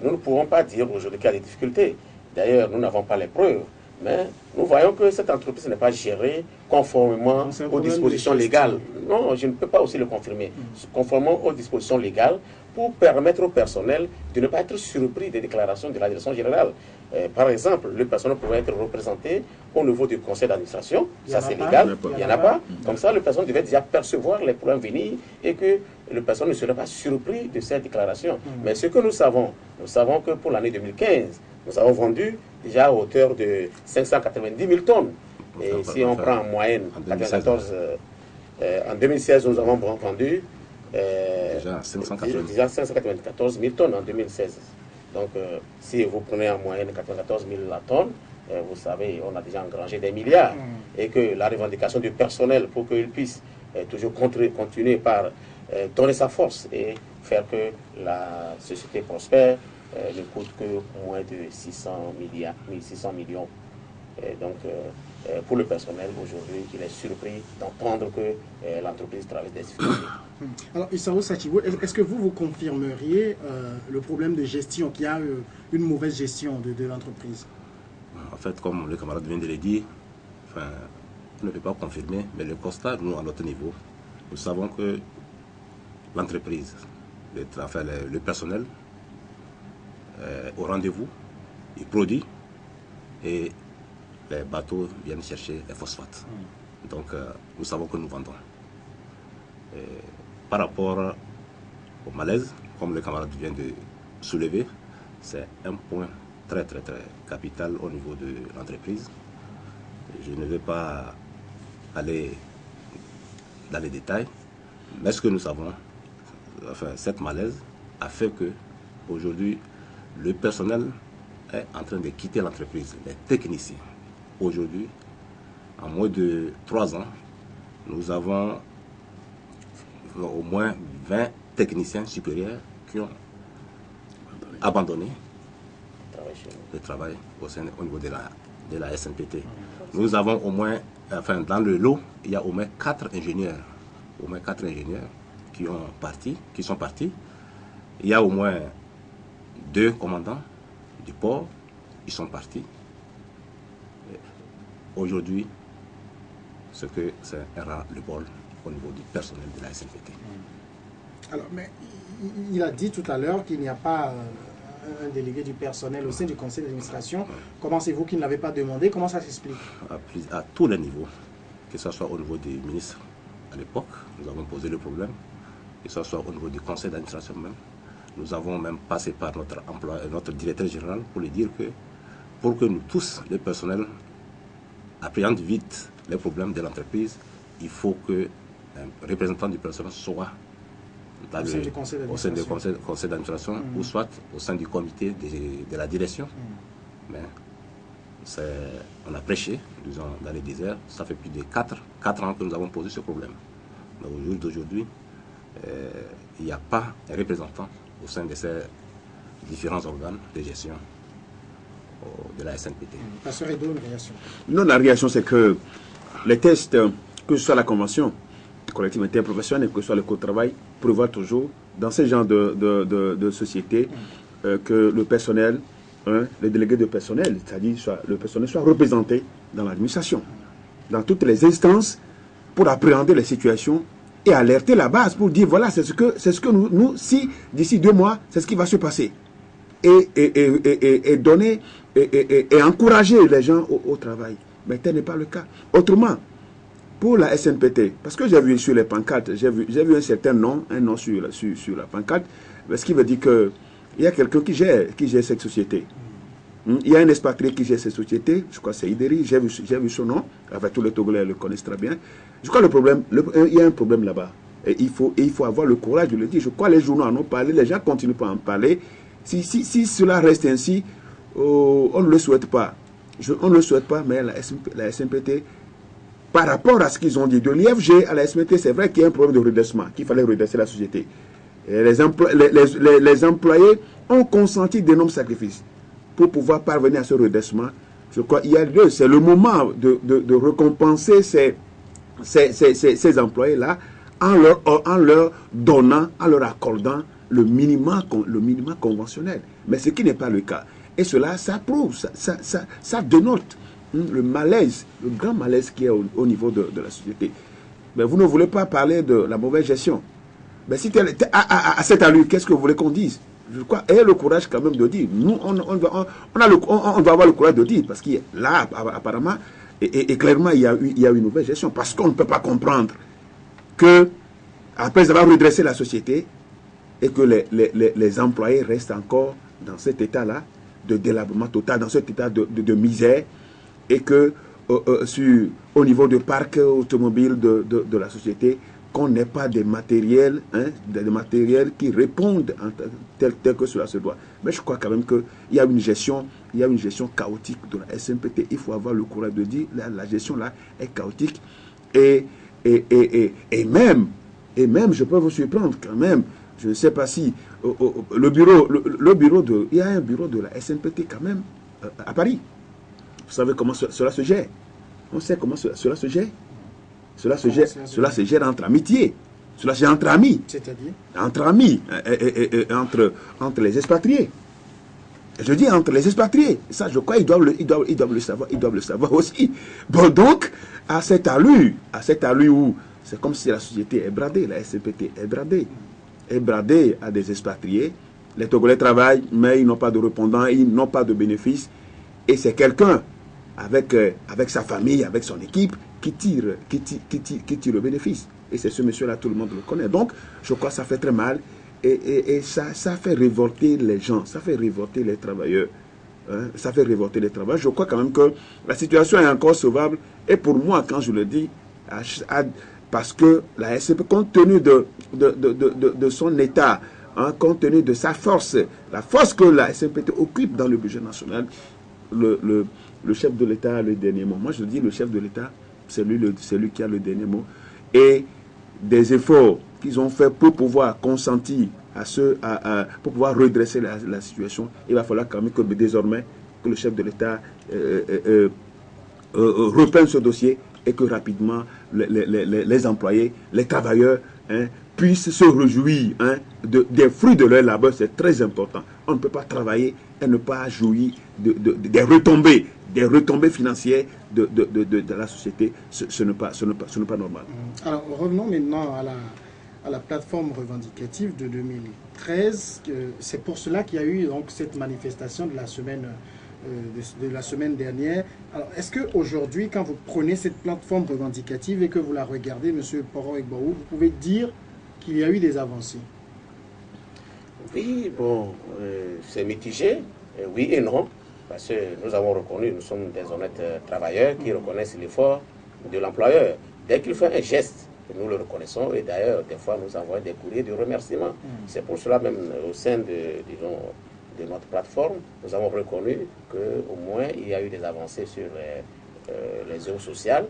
nous ne pouvons pas dire aujourd'hui qu'il y a des difficultés. D'ailleurs, nous n'avons pas les preuves. Mais nous voyons que cette entreprise n'est pas gérée conformément aux dispositions légales. Non, je ne peux pas aussi le confirmer. Conformément aux dispositions légales pour permettre au personnel de ne pas être surpris des déclarations de la direction générale. Par exemple, le personnel pourrait être représenté au niveau du conseil d'administration, ça c'est légal, il n'y en a pas. Comme ça, le personnel devait déjà percevoir les problèmes venir et que le personnel ne serait pas surpris de ces déclarations. Mais ce que nous savons que pour l'année 2015, nous avons vendu déjà à hauteur de 590 000 tonnes. Et si on prend en moyenne, en 2016, nous avons vendu déjà 594 000 tonnes en 2016. Donc, si vous prenez en moyenne 94 000 tonnes, vous savez, on a déjà engrangé des milliards. Et que la revendication du personnel pour qu'il puisse toujours continuer par donner sa force et faire que la société prospère ne coûte que moins de 600 millions. Et donc, pour le personnel, aujourd'hui, il est surpris d'entendre que l'entreprise traverse des difficultés.
Alors, Isao Sachivo, est-ce que vous confirmeriez le problème de gestion, qu'il y a une mauvaise gestion de l'entreprise?
En fait, comme le camarade vient de le dire, enfin, on ne peut pas confirmer, mais le constat, nous, à notre niveau, nous savons que l'entreprise, le personnel, au rendez-vous, il produit et les bateaux viennent chercher les phosphates. Donc, nous savons que nous vendons. Et par rapport au malaise, comme le camarade vient de soulever, c'est un point très capital au niveau de l'entreprise. Je ne vais pas aller dans les détails, mais ce que nous savons, enfin, cette malaise a fait que aujourd'hui, le personnel est en train de quitter l'entreprise, les techniciens. Aujourd'hui, en moins de 3 ans, nous avons au moins 20 techniciens supérieurs qui ont abandonné le travail au niveau de la SNPT. Nous avons au moins, enfin dans le lot, il y a au moins 4 ingénieurs. Au moins 4 ingénieurs qui sont partis. Il y a au moins 2 commandants du port, ils sont partis. Aujourd'hui, c'est un ras-le-bol au niveau du personnel de la SNPT.
Alors, mais il a dit tout à l'heure qu'il n'y a pas un délégué du personnel au sein du conseil d'administration. Comment c'est vous qui ne l'avez pas demandé? Comment ça s'explique?
À tous les niveaux, que ce soit au niveau des ministres à l'époque, nous avons posé le problème, que ce soit au niveau du conseil d'administration même. Nous avons même passé par notre directeur général pour lui dire que pour que nous tous, les personnels, appréhendent vite les problèmes de l'entreprise, il faut qu'un représentant du personnel soit au sein du conseil d'administration ou soit au sein du comité de la direction. Mais on a prêché, disons, dans les déserts. Ça fait plus de 4 ans que nous avons posé ce problème. Mais au jour d'aujourd'hui, il n'y a pas un représentant au sein de ces différents organes de gestion de la SNPT.
Pasteur Edo, une réaction?
Non, la réaction, c'est que les tests, que ce soit la convention collective interprofessionnelle, que ce soit le code de travail, prévoit toujours, dans ce genre de société, que le personnel, les délégués de personnel, c'est-à-dire le personnel soit représenté dans l'administration, dans toutes les instances, pour appréhender les situations et alerter la base pour dire, voilà, c'est ce que nous si d'ici 2 mois, c'est ce qui va se passer. Et donner et encourager les gens au travail. Mais tel n'est pas le cas. Autrement, pour la SNPT, parce que j'ai vu sur les pancartes, j'ai vu un certain nom, un nom sur la pancarte, ce qui veut dire qu'il y a quelqu'un qui gère cette société. Il y a un expatrié qui gère cette société, je crois que c'est Ideri, j'ai vu son nom, avec tous les Togolais le connaissent très bien. Je crois il y a un problème là-bas. Et il faut avoir le courage de le dire. Je crois que les journaux en ont parlé, les gens continuent pas à en parler. Si cela reste ainsi, on ne le souhaite pas. On ne le souhaite pas, mais la SNPT, par rapport à ce qu'ils ont dit, de l'IFG à la SNPT, c'est vrai qu'il y a un problème de redressement, qu'il fallait redresser la société. Et les employés ont consenti d'énormes sacrifices pour pouvoir parvenir à ce redressement. Je crois qu'il y a lieu, c'est le moment de récompenser ces employés-là en leur donnant, en leur accordant le minimum conventionnel. Mais ce qui n'est pas le cas. Et cela, ça prouve, ça dénote le malaise, le grand malaise qui est au niveau de la société. Mais vous ne voulez pas parler de la mauvaise gestion. Mais si à cette allure, qu'est-ce que vous voulez qu'on dise? Je crois, ayez le courage quand même de dire. Nous, on doit avoir le courage de dire, parce que là, apparemment, et clairement, il y a une mauvaise gestion. Parce qu'on ne peut pas comprendre que, après avoir redressé la société, et que les employés restent encore dans cet état-là, de délabrement total, dans cet état de misère, et que au niveau du parc automobile de la société, qu'on n'ait pas des matériels, des matériels qui répondent tel que cela se doit. Mais je crois quand même qu'il y a une gestion chaotique de la SNPT. Il faut avoir le courage de dire la gestion là est chaotique et même, je peux vous surprendre quand même. Je ne sais pas si il y a un bureau de la SNPT quand même à Paris. Vous savez comment cela se gère. On sait comment cela se gère. Cela se gère entre amitié. Cela se gère entre amis.
C'est-à-dire
entre amis, entre les expatriés. Je dis entre les expatriés. Ça, je crois, ils doivent le savoir aussi. Bon, donc, à cette allure où c'est comme si la société est bradée, la SNPT est bradée à des expatriés. Les Togolais travaillent, mais ils n'ont pas de répondants, ils n'ont pas de bénéfices. Et c'est quelqu'un avec sa famille, avec son équipe, qui tire le bénéfice. Et c'est ce monsieur-là, tout le monde le connaît. Donc, je crois que ça fait très mal. Et ça fait révolter les gens, ça fait révolter les travailleurs. Ça fait révolter les travailleurs. Je crois quand même que la situation est encore sauvable. Et pour moi, quand je le dis, parce que la SNPT, compte tenu de son état, compte tenu de sa force, la force que la SNPT occupe dans le budget national, le chef de l'État a le dernier mot. Moi, je dis le chef de l'État, c'est lui qui a le dernier mot. Et des efforts qu'ils ont fait pour pouvoir consentir pour pouvoir redresser la situation, il va falloir quand même que désormais, que le chef de l'État reprenne ce dossier et que rapidement les employés, les travailleurs puissent se réjouir des fruits de leur labeur. C'est très important. On ne peut pas travailler et ne pas jouir des retombées financières de la société. Ce n'est pas normal.
Alors revenons maintenant à la plateforme revendicative de 2013. C'est pour cela qu'il y a eu donc cette manifestation de la semaine dernière. Alors, est-ce qu'aujourd'hui, quand vous prenez cette plateforme revendicative et que vous la regardez, M. Poro Egbaou, vous pouvez dire qu'il y a eu des avancées?
Oui, bon, c'est mitigé, oui et non, parce que nous avons reconnu, nous sommes des honnêtes travailleurs qui reconnaissent l'effort de l'employeur. Dès qu'il fait un geste, nous le reconnaissons, et d'ailleurs, des fois, nous envoyons des courriers de remerciement. C'est pour cela même, au sein de notre plateforme, nous avons reconnu qu'au moins, il y a eu des avancées sur les heures sociales,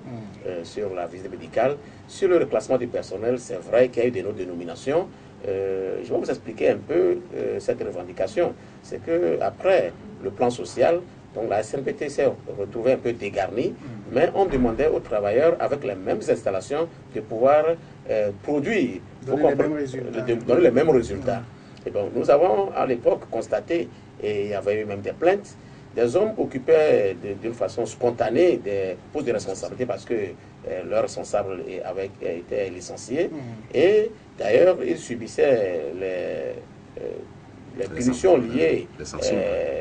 sur la visite médicale, sur le reclassement du personnel. C'est vrai qu'il y a eu des nominations. Je vais vous expliquer un peu cette revendication. C'est qu'après le plan social, donc la SNPT s'est retrouvée un peu dégarnie, mais on demandait aux travailleurs, avec les mêmes installations, de pouvoir produire, donner les mêmes résultats. Et donc, nous avons à l'époque constaté, et il y avait eu même des plaintes, des hommes occupaient d'une façon spontanée des postes de responsabilité parce que leur responsable était licencié. Et d'ailleurs, ils subissaient les punitions liées,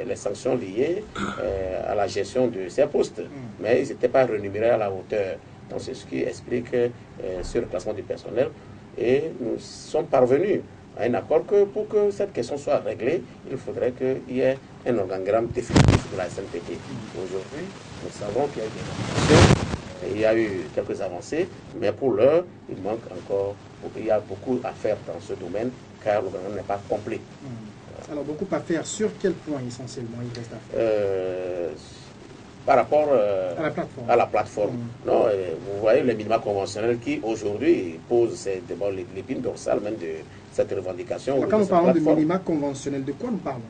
les sanctions liées à la gestion de ces postes. Mais ils n'étaient pas rémunérés à la hauteur. Donc c'est ce qui explique ce reclassement du personnel. Et nous sommes parvenus à un accord que pour que cette question soit réglée, il faudrait qu'il y ait un organigramme définitif de la SNPT. Aujourd'hui, nous savons qu'il y a eu des avancées, il y a eu quelques avancées, mais pour l'heure, il y a beaucoup à faire dans ce domaine, car le gouvernement n'est pas complet.
Alors, beaucoup à faire. Sur quel point essentiellement il reste à faire
par rapport
à la plateforme.
Non, vous voyez les minima conventionnels qui aujourd'hui posent l'épine dorsale même de cette revendication.
Alors, quand nous parlons de minima conventionnels, de quoi nous parlons?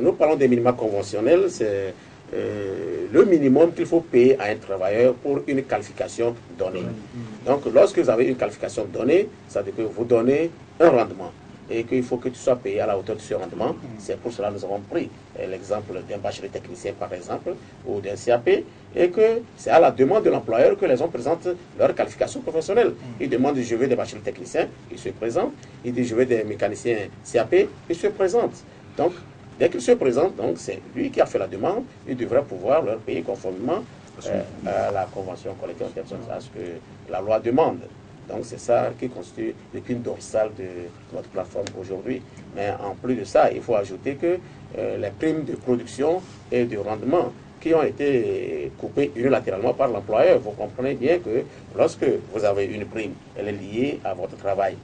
Nous parlons des minima conventionnels, c'est le minimum qu'il faut payer à un travailleur pour une qualification donnée. Donc, lorsque vous avez une qualification donnée, ça veut dire que vous donnez un rendement. et qu'il faut que tu sois payé à la hauteur de ce rendement. C'est pour cela que nous avons pris l'exemple d'un bachelier technicien, par exemple, ou d'un CAP, et que c'est à la demande de l'employeur que les gens présentent leur qualification professionnelle. Ils demandent je veux des bacheliers techniciens, ils se présentent. Ils disent je veux des mécaniciens CAP, ils se présentent. Donc, dès qu'ils se présentent, c'est lui qui a fait la demande, il devrait pouvoir leur payer conformément à la convention collective internationale, à ce que la loi demande. Donc c'est ça qui constitue l'épine dorsale de notre plateforme aujourd'hui. Mais en plus de ça, il faut ajouter que les primes de production et de rendement qui ont été coupées unilatéralement par l'employeur, vous comprenez bien que lorsque vous avez une prime, elle est liée à votre travail.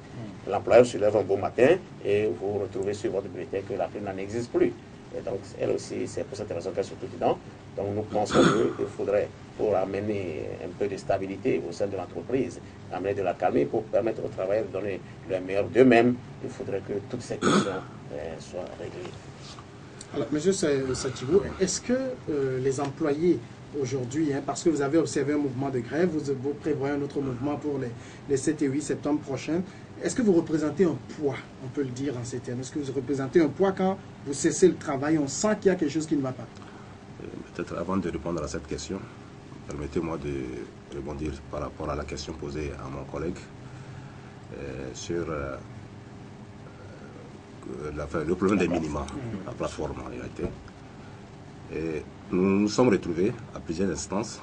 L'employeur se lève un beau matin et vous retrouvez sur votre bulletin que la prime n'existe plus. Et donc, elle aussi, c'est pour cette raison qu'elle se trouve dedans. Donc, nous pensons qu'il faudrait, pour amener un peu de stabilité au sein de l'entreprise, amener de la calme pour permettre aux travailleurs de donner le meilleur d'eux-mêmes, il faudrait que toutes ces questions soient réglées. Alors, M. Satibou, est-ce que les employés aujourd'hui, parce que vous avez observé un mouvement de grève, vous prévoyez un autre mouvement pour les 7 et 8 septembre prochains, est-ce que vous représentez un poids, on peut le dire en ces termes? Est-ce que vous représentez un poids quand vous cessez le travail, on sent qu'il y a quelque chose qui ne va pas?
Peut-être avant de répondre à cette question, permettez-moi de rebondir par rapport à la question posée à mon collègue sur le problème des minima, la plateforme en réalité. Et nous nous sommes retrouvés à plusieurs instances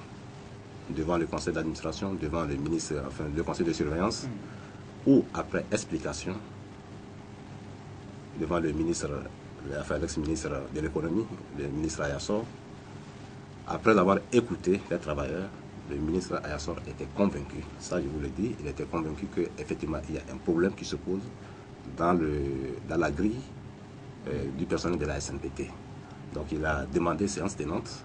devant le conseil d'administration, devant le ministre, le conseil de surveillance, ou après explication devant le ministre, l'ex-ministre de l'économie, le ministre Ayassor. Après avoir écouté les travailleurs, le ministre Ayassor était convaincu, ça je vous le dis, il était convaincu qu'effectivement il y a un problème qui se pose dans la grille du personnel de la SNPT. Donc il a demandé séance tenante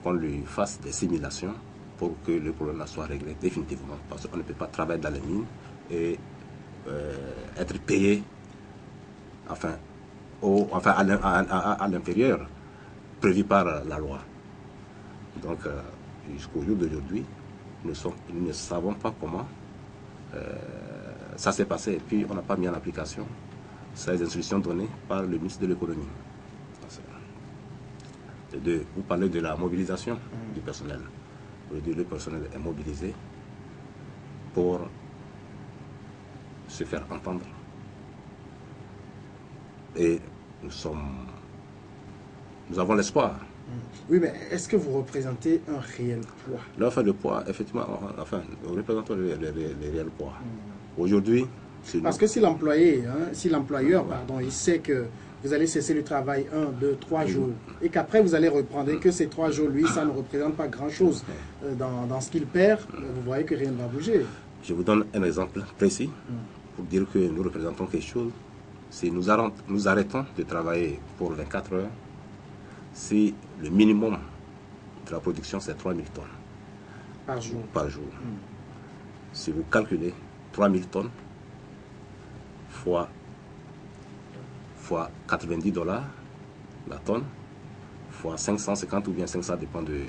qu'on lui fasse des simulations pour que le problème soit réglé définitivement. Parce qu'on ne peut pas travailler dans les mines et être payé à l'intérieur prévu par la loi. Donc jusqu'au jour d'aujourd'hui, nous ne savons pas comment ça s'est passé et puis on n'a pas mis en application ces instructions données par le ministre de l'économie. Vous parlez de la mobilisation du personnel. Le personnel est mobilisé pour se faire entendre. Et nous avons l'espoir.
Oui, mais est-ce que vous représentez un réel poids?
L'offre de poids, effectivement, nous représentons les réels poids. Aujourd'hui,
parce que si l'employeur, il sait que vous allez cesser le travail 1, 2, 3 jours, et qu'après vous allez reprendre, et que ces 3 jours, lui, ça ne représente pas grand-chose dans ce qu'il perd, vous voyez que rien ne va bouger.
Je vous donne un exemple précis pour dire que nous représentons quelque chose. Si nous arrêtons de travailler pour 24 heures, si le minimum de la production c'est 3000 tonnes
par jour.
Si vous calculez 3000 tonnes fois $90 la tonne, fois 550 ou bien 500, dépend du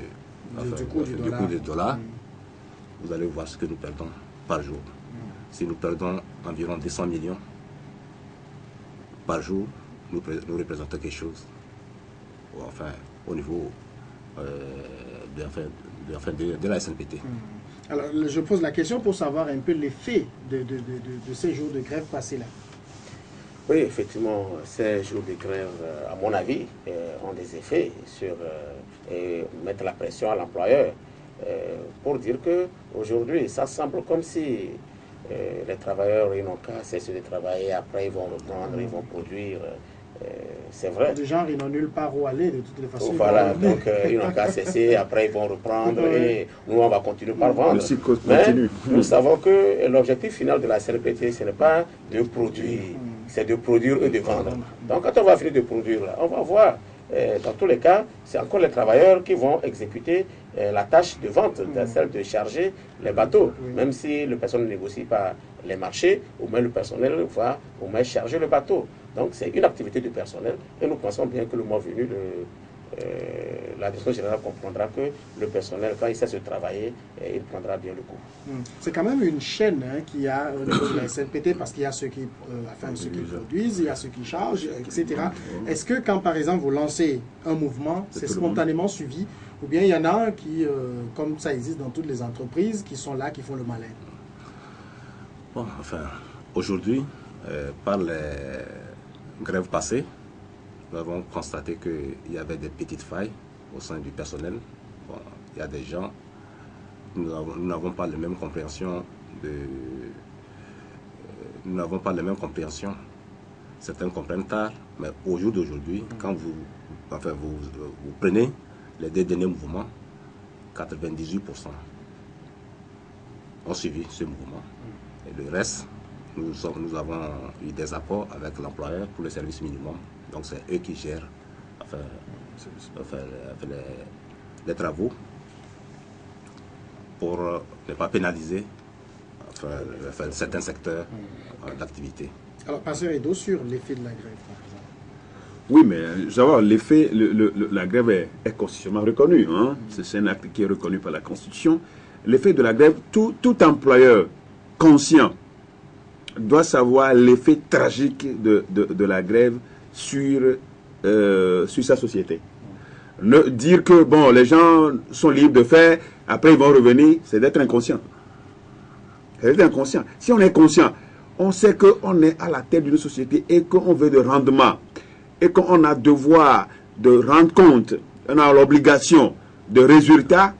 coût du dollar, vous allez voir ce que nous perdons par jour. Si nous perdons environ 200 millions par jour, nous représentons quelque chose au niveau de la SNPT.
Alors, je pose la question pour savoir un peu l'effet de ces jours de grève passés là.
Oui, effectivement, ces jours de grève, à mon avis, ont des effets sur mettre la pression à l'employeur pour dire qu'aujourd'hui, ça semble comme si les travailleurs, ils n'ont qu'à cesser de travailler, après ils vont reprendre, ils vont produire. C'est vrai.
Du genre, ils n'ont nulle part où aller, de toutes les façons.
Voilà, donc ils n'ont qu'à cesser, après ils vont reprendre et nous, on va continuer par vendre. Mais nous savons que l'objectif final de la CNPT, ce n'est pas de produire, c'est de produire et de vendre. Donc quand on va finir de produire, on va voir, dans tous les cas, c'est encore les travailleurs qui vont exécuter la tâche de vente, celle de charger les bateaux, même si le personnel ne négocie pas les marchés, ou même le personnel va au moins charger le bateau. Donc c'est une activité du personnel et nous pensons bien que le mois venu, la direction générale comprendra que le personnel, quand il sait se travailler, il prendra bien le coup.
C'est quand même une chaîne qui a au niveau de la SNPT, parce qu'il y a ceux qui, ceux qui produisent, il y a ceux qui chargent, etc. Est-ce que quand, par exemple, vous lancez un mouvement, c'est spontanément suivi, ou bien il y en a qui, comme ça existe dans toutes les entreprises, qui sont là, qui font le malin?
Bon, enfin, aujourd'hui, par les grèves passées, nous avons constaté qu'il y avait des petites failles au sein du personnel. Bon, il y a des gens, nous n'avons pas la même compréhension nous n'avons pas la même compréhension. Certains comprennent tard, mais au jour d'aujourd'hui, quand vous prenez les deux derniers mouvements, 98% ont suivi ce mouvement. Et le reste, nous avons eu des accords avec l'employeur pour le service minimum. Donc c'est eux qui gèrent les travaux pour ne pas pénaliser certains secteurs d'activité.
Alors, Pasteur Edo, sur l'effet de la grève, par exemple.
Oui, mais savoir l'effet, la grève est constitutionnellement reconnue. Hein? C'est un acte qui est reconnu par la Constitution. L'effet de la grève, tout employeur conscient doit savoir l'effet tragique de la grève sur sa société. Dire que bon, les gens sont libres de faire, après ils vont revenir, c'est d'être inconscient. C'est d'être inconscient. Si on est conscient, on sait qu'on est à la tête d'une société et qu'on veut de rendement, et qu'on a devoir de rendre compte, on a l'obligation de résultats.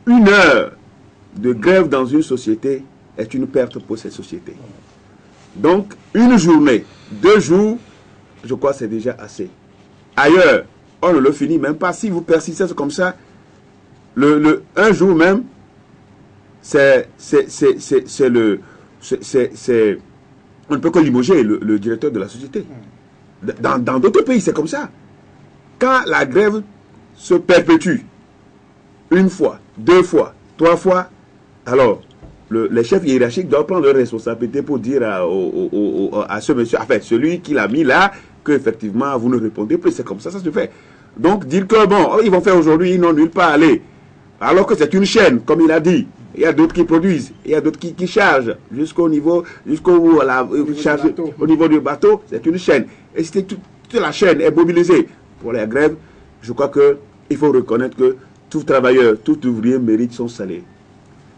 Une heure de grève dans une société est une perte pour cette société. Donc, une journée, 2 jours, je crois que c'est déjà assez. Ailleurs, on ne le finit même pas. Si vous persistez comme ça, un jour même, on ne peut que limoger le directeur de la société. Dans d'autres pays, c'est comme ça. Quand la grève se perpétue, 1 fois, 2 fois, 3 fois, alors les chefs hiérarchiques doivent prendre leur responsabilité pour dire à ce monsieur, enfin celui qui l'a mis là, qu'effectivement vous ne répondez plus. C'est comme ça, ça se fait. Donc dire que bon, ils vont faire aujourd'hui, ils n'ont nulle part aller. Alors que c'est une chaîne, comme il a dit. Il y a d'autres qui produisent, il y a d'autres qui chargent au niveau du bateau, c'est une chaîne. Et si toute la chaîne est mobilisée pour la grève, je crois qu'il faut reconnaître que tout travailleur, tout ouvrier mérite son salaire.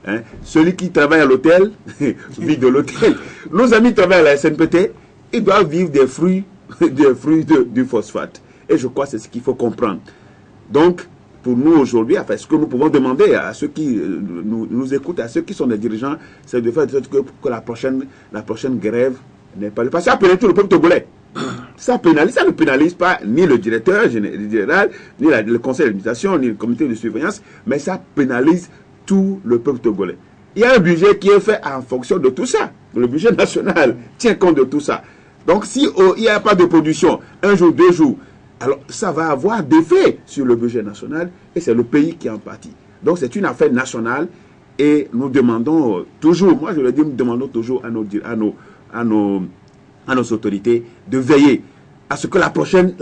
Hein? Celui qui travaille à l'hôtel, vit de l'hôtel. Nos amis travaillent à la SNPT, ils doivent vivre des fruits du phosphate. Et je crois que c'est ce qu'il faut comprendre. Donc, pour nous aujourd'hui, enfin, ce que nous pouvons demander à ceux qui nous écoutent, à ceux qui sont des dirigeants, c'est de faire que la prochaine grève n'est pas... Parce que ça pénalise tout le peuple togolais. Ça ne pénalise pas ni le directeur général, ni le conseil d'administration, ni le comité de surveillance, mais ça pénalise tout le peuple togolais. Il y a un budget qui est fait en fonction de tout ça. Le budget national tient compte de tout ça. Donc, si il n'y a pas de production, 1 jour, 2 jours, alors ça va avoir des effets sur le budget national et c'est le pays qui en pâtit. Donc, c'est une affaire nationale et nous demandons toujours, moi je le dis, nous demandons toujours à nos autorités de veiller à ce que la prochaine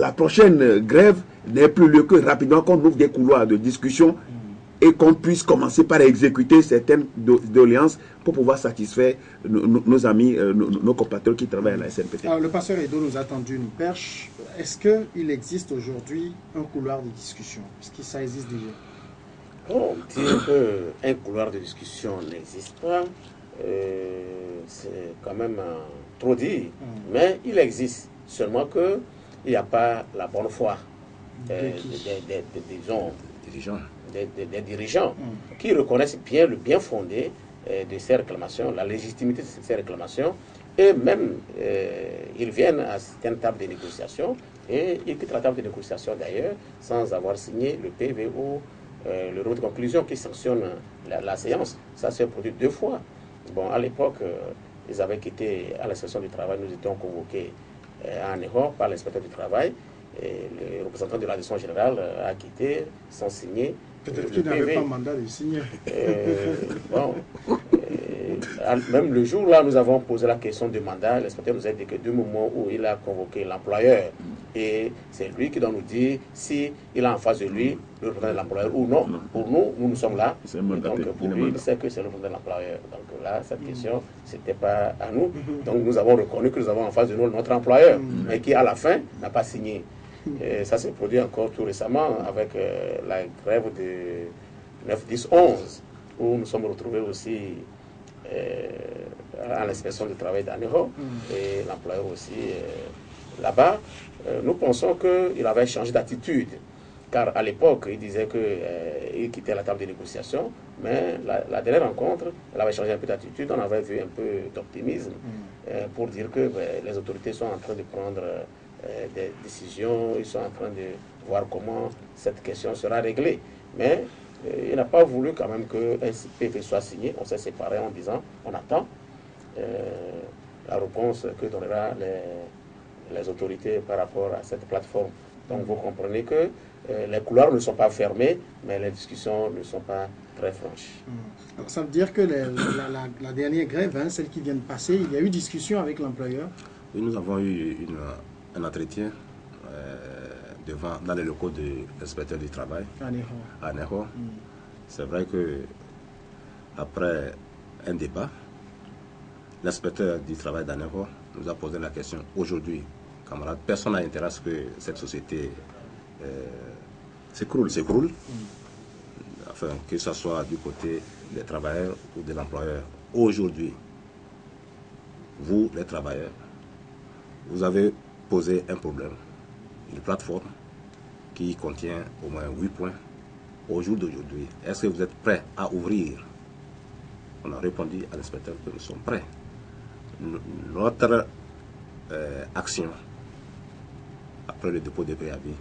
grève n'ait plus lieu que rapidement, qu'on ouvre des couloirs de discussion et qu'on puisse commencer par exécuter certaines doléances pour pouvoir satisfaire nos amis, nos compatriotes qui travaillent à la SNPT.
Alors, le pasteur Edo nous a tendu une perche. Est-ce qu'il existe aujourd'hui un couloir de discussion? Est-ce que ça existe déjà?
Bon, dire qu'un couloir de discussion n'existe pas, c'est quand même trop dire. Mais il existe, seulement qu'il n'y a pas la bonne foi des dirigeants qui reconnaissent bien le bien fondé de ces réclamations, la légitimité de ces réclamations, et même ils viennent à certaines tables de négociation et ils quittent la table de négociation d'ailleurs sans avoir signé le PV ou le registre de conclusion qui sanctionne la séance. Ça s'est produit 2 fois. Bon, à l'époque, ils avaient quitté à l'inspection du travail, nous étions convoqués à Néhor par l'inspecteur du travail. Et le représentant de la direction générale a quitté sans signer.
Peut-être qu'il n'avait pas mandat de signer.
même le jour là, nous avons posé la question de mandat. L'inspecteur nous a dit que du moment où il a convoqué l'employeur, et c'est lui qui doit nous dire si il a en face de lui le représentant de l'employeur ou non. Pour nous, nous sommes là. Donc pour lui, il sait que c'est le représentant de l'employeur. Donc là, cette question, c'était pas à nous. Donc nous avons reconnu que nous avons en face de nous notre employeur, mais qui à la fin n'a pas signé. Et ça s'est produit encore tout récemment avec la grève de 9, 10, 11, où nous sommes retrouvés aussi à l'inspection du travail d'Anéro, et l'employeur aussi là-bas. Nous pensons qu'il avait changé d'attitude, car à l'époque, il disait qu'il quittait la table de négociation, mais la dernière rencontre, elle avait changé un peu d'attitude, on avait vu un peu d'optimisme pour dire que les autorités sont en train de prendre des décisions, ils sont en train de voir comment cette question sera réglée. Mais il n'a pas voulu quand même qu'un PV soit signé. On s'est séparés en disant on attend la réponse que donnera les autorités par rapport à cette plateforme. Donc vous comprenez que les couloirs ne sont pas fermés, mais les discussions ne sont pas très franches.
Alors, ça veut dire que la dernière grève, hein, celle qui vient de passer, il y a eu discussion avec l'employeur?
Oui, nous avons eu un entretien dans les locaux de l'inspecteur du travail à Ného. C'est vrai que après un débat, l'inspecteur du travail d'Aného nous a posé la question aujourd'hui, camarades, personne n'a intérêt à ce que cette société s'écroule. Enfin, que ce soit du côté des travailleurs ou de l'employeur. Aujourd'hui, vous, les travailleurs, vous avez posé un problème, une plateforme qui contient au moins 8 points. Au jour d'aujourd'hui, est-ce que vous êtes prêts à ouvrir? On a répondu à l'inspecteur que nous sommes prêts. Notre action, après le dépôt des préavis,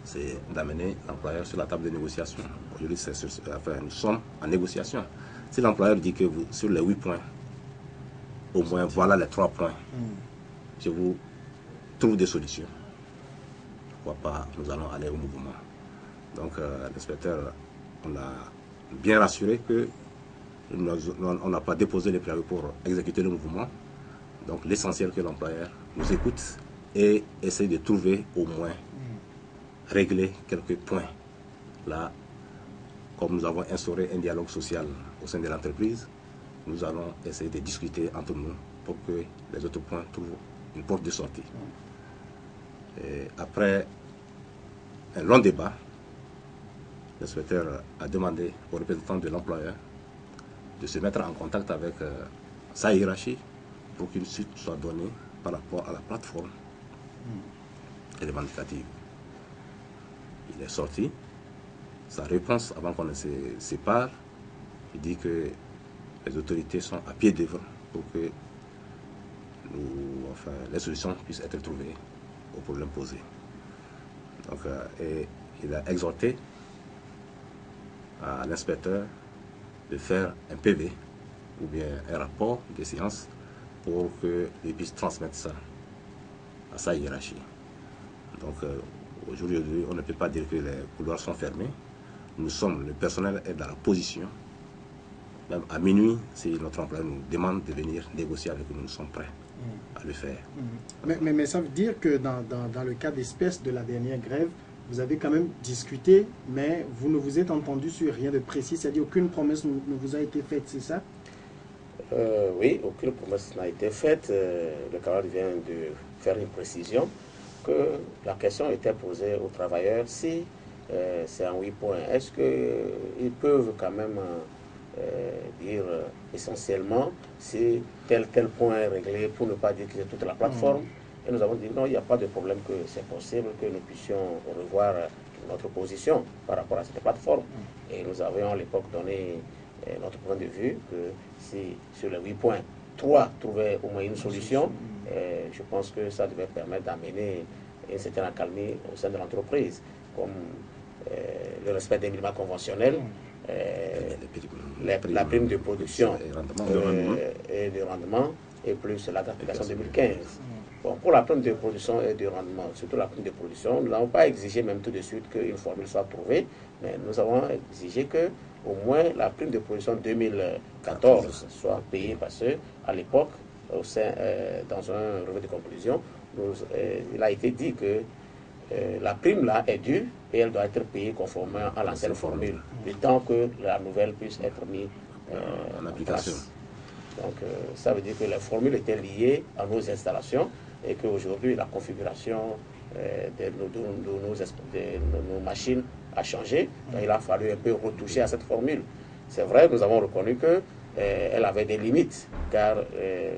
c'est d'amener l'employeur sur la table de négociation. Aujourd'hui, nous sommes en négociation. Si l'employeur dit que sur les 8 points, au moins voilà les 3 points, je vous trouve des solutions. Pourquoi pas, nous allons aller au mouvement. Donc l'inspecteur, on a bien rassuré que on n'a pas déposé les préavis pour exécuter le mouvement. Donc l'essentiel que l'employeur nous écoute et essaye de trouver au moins régler quelques points. Là, comme nous avons instauré un dialogue social au sein de l'entreprise, nous allons essayer de discuter entre nous pour que les autres points trouvent une porte de sortie. Et après un long débat, l'inspecteur a demandé aux représentants de l'employeur de se mettre en contact avec sa hiérarchie pour qu'une suite soit donnée par rapport à la plateforme revendicative. Il est sorti. Sa réponse, avant qu'on ne se sépare, il dit que les autorités sont à pied d'œuvre pour que les solutions puissent être trouvées aux problèmes posés. Donc, et il a exhorté à l'inspecteur de faire un PV ou bien un rapport de séance pour qu'il puisse transmettre ça à sa hiérarchie. Donc aujourd'hui, on ne peut pas dire que les couloirs sont fermés. Le personnel est dans la position. Même à minuit, si notre employeur nous demande de venir négocier avec nous, nous sommes prêts à le faire.
Mais ça veut dire que dans le cas d'espèce de la dernière grève, vous avez quand même discuté, mais vous ne vous êtes entendu sur rien de précis, c'est-à-dire aucune promesse ne vous a été faite, c'est ça?
Oui, aucune promesse n'a été faite. Le camarade vient de faire une précision que la question était posée aux travailleurs si c'est en 8 points. Est-ce qu'ils peuvent quand même dire essentiellement si tel point est réglé pour ne pas dire que c'est toute la plateforme? Et nous avons dit non, il n'y a pas de problème, que c'est possible que nous puissions revoir notre position par rapport à cette plateforme. Et nous avions à l'époque donné notre point de vue que si sur les 8 points, 3 trouvaient au moins une solution, je pense que ça devait permettre d'amener une certaine accalmie au sein de l'entreprise, comme le respect des minima conventionnels, la prime de production et de rendement, et plus la gratification 2015. Bon, pour la prime de production et de rendement, surtout la prime de production, nous n'avons pas exigé même tout de suite qu'une formule soit trouvée, mais nous avons exigé que au moins la prime de production 2014 soit payée, parce qu'à l'époque, dans un relevé de conclusion, il a été dit que la prime là est due et elle doit être payée conformément à l'ancienne formule, le temps que la nouvelle puisse être mise en application. Donc ça veut dire que les formules étaient liées à nos installations et qu'aujourd'hui la configuration de nos machines a changé. Donc, il a fallu un peu retoucher à cette formule. C'est vrai, nous avons reconnu qu'elle avait des limites, car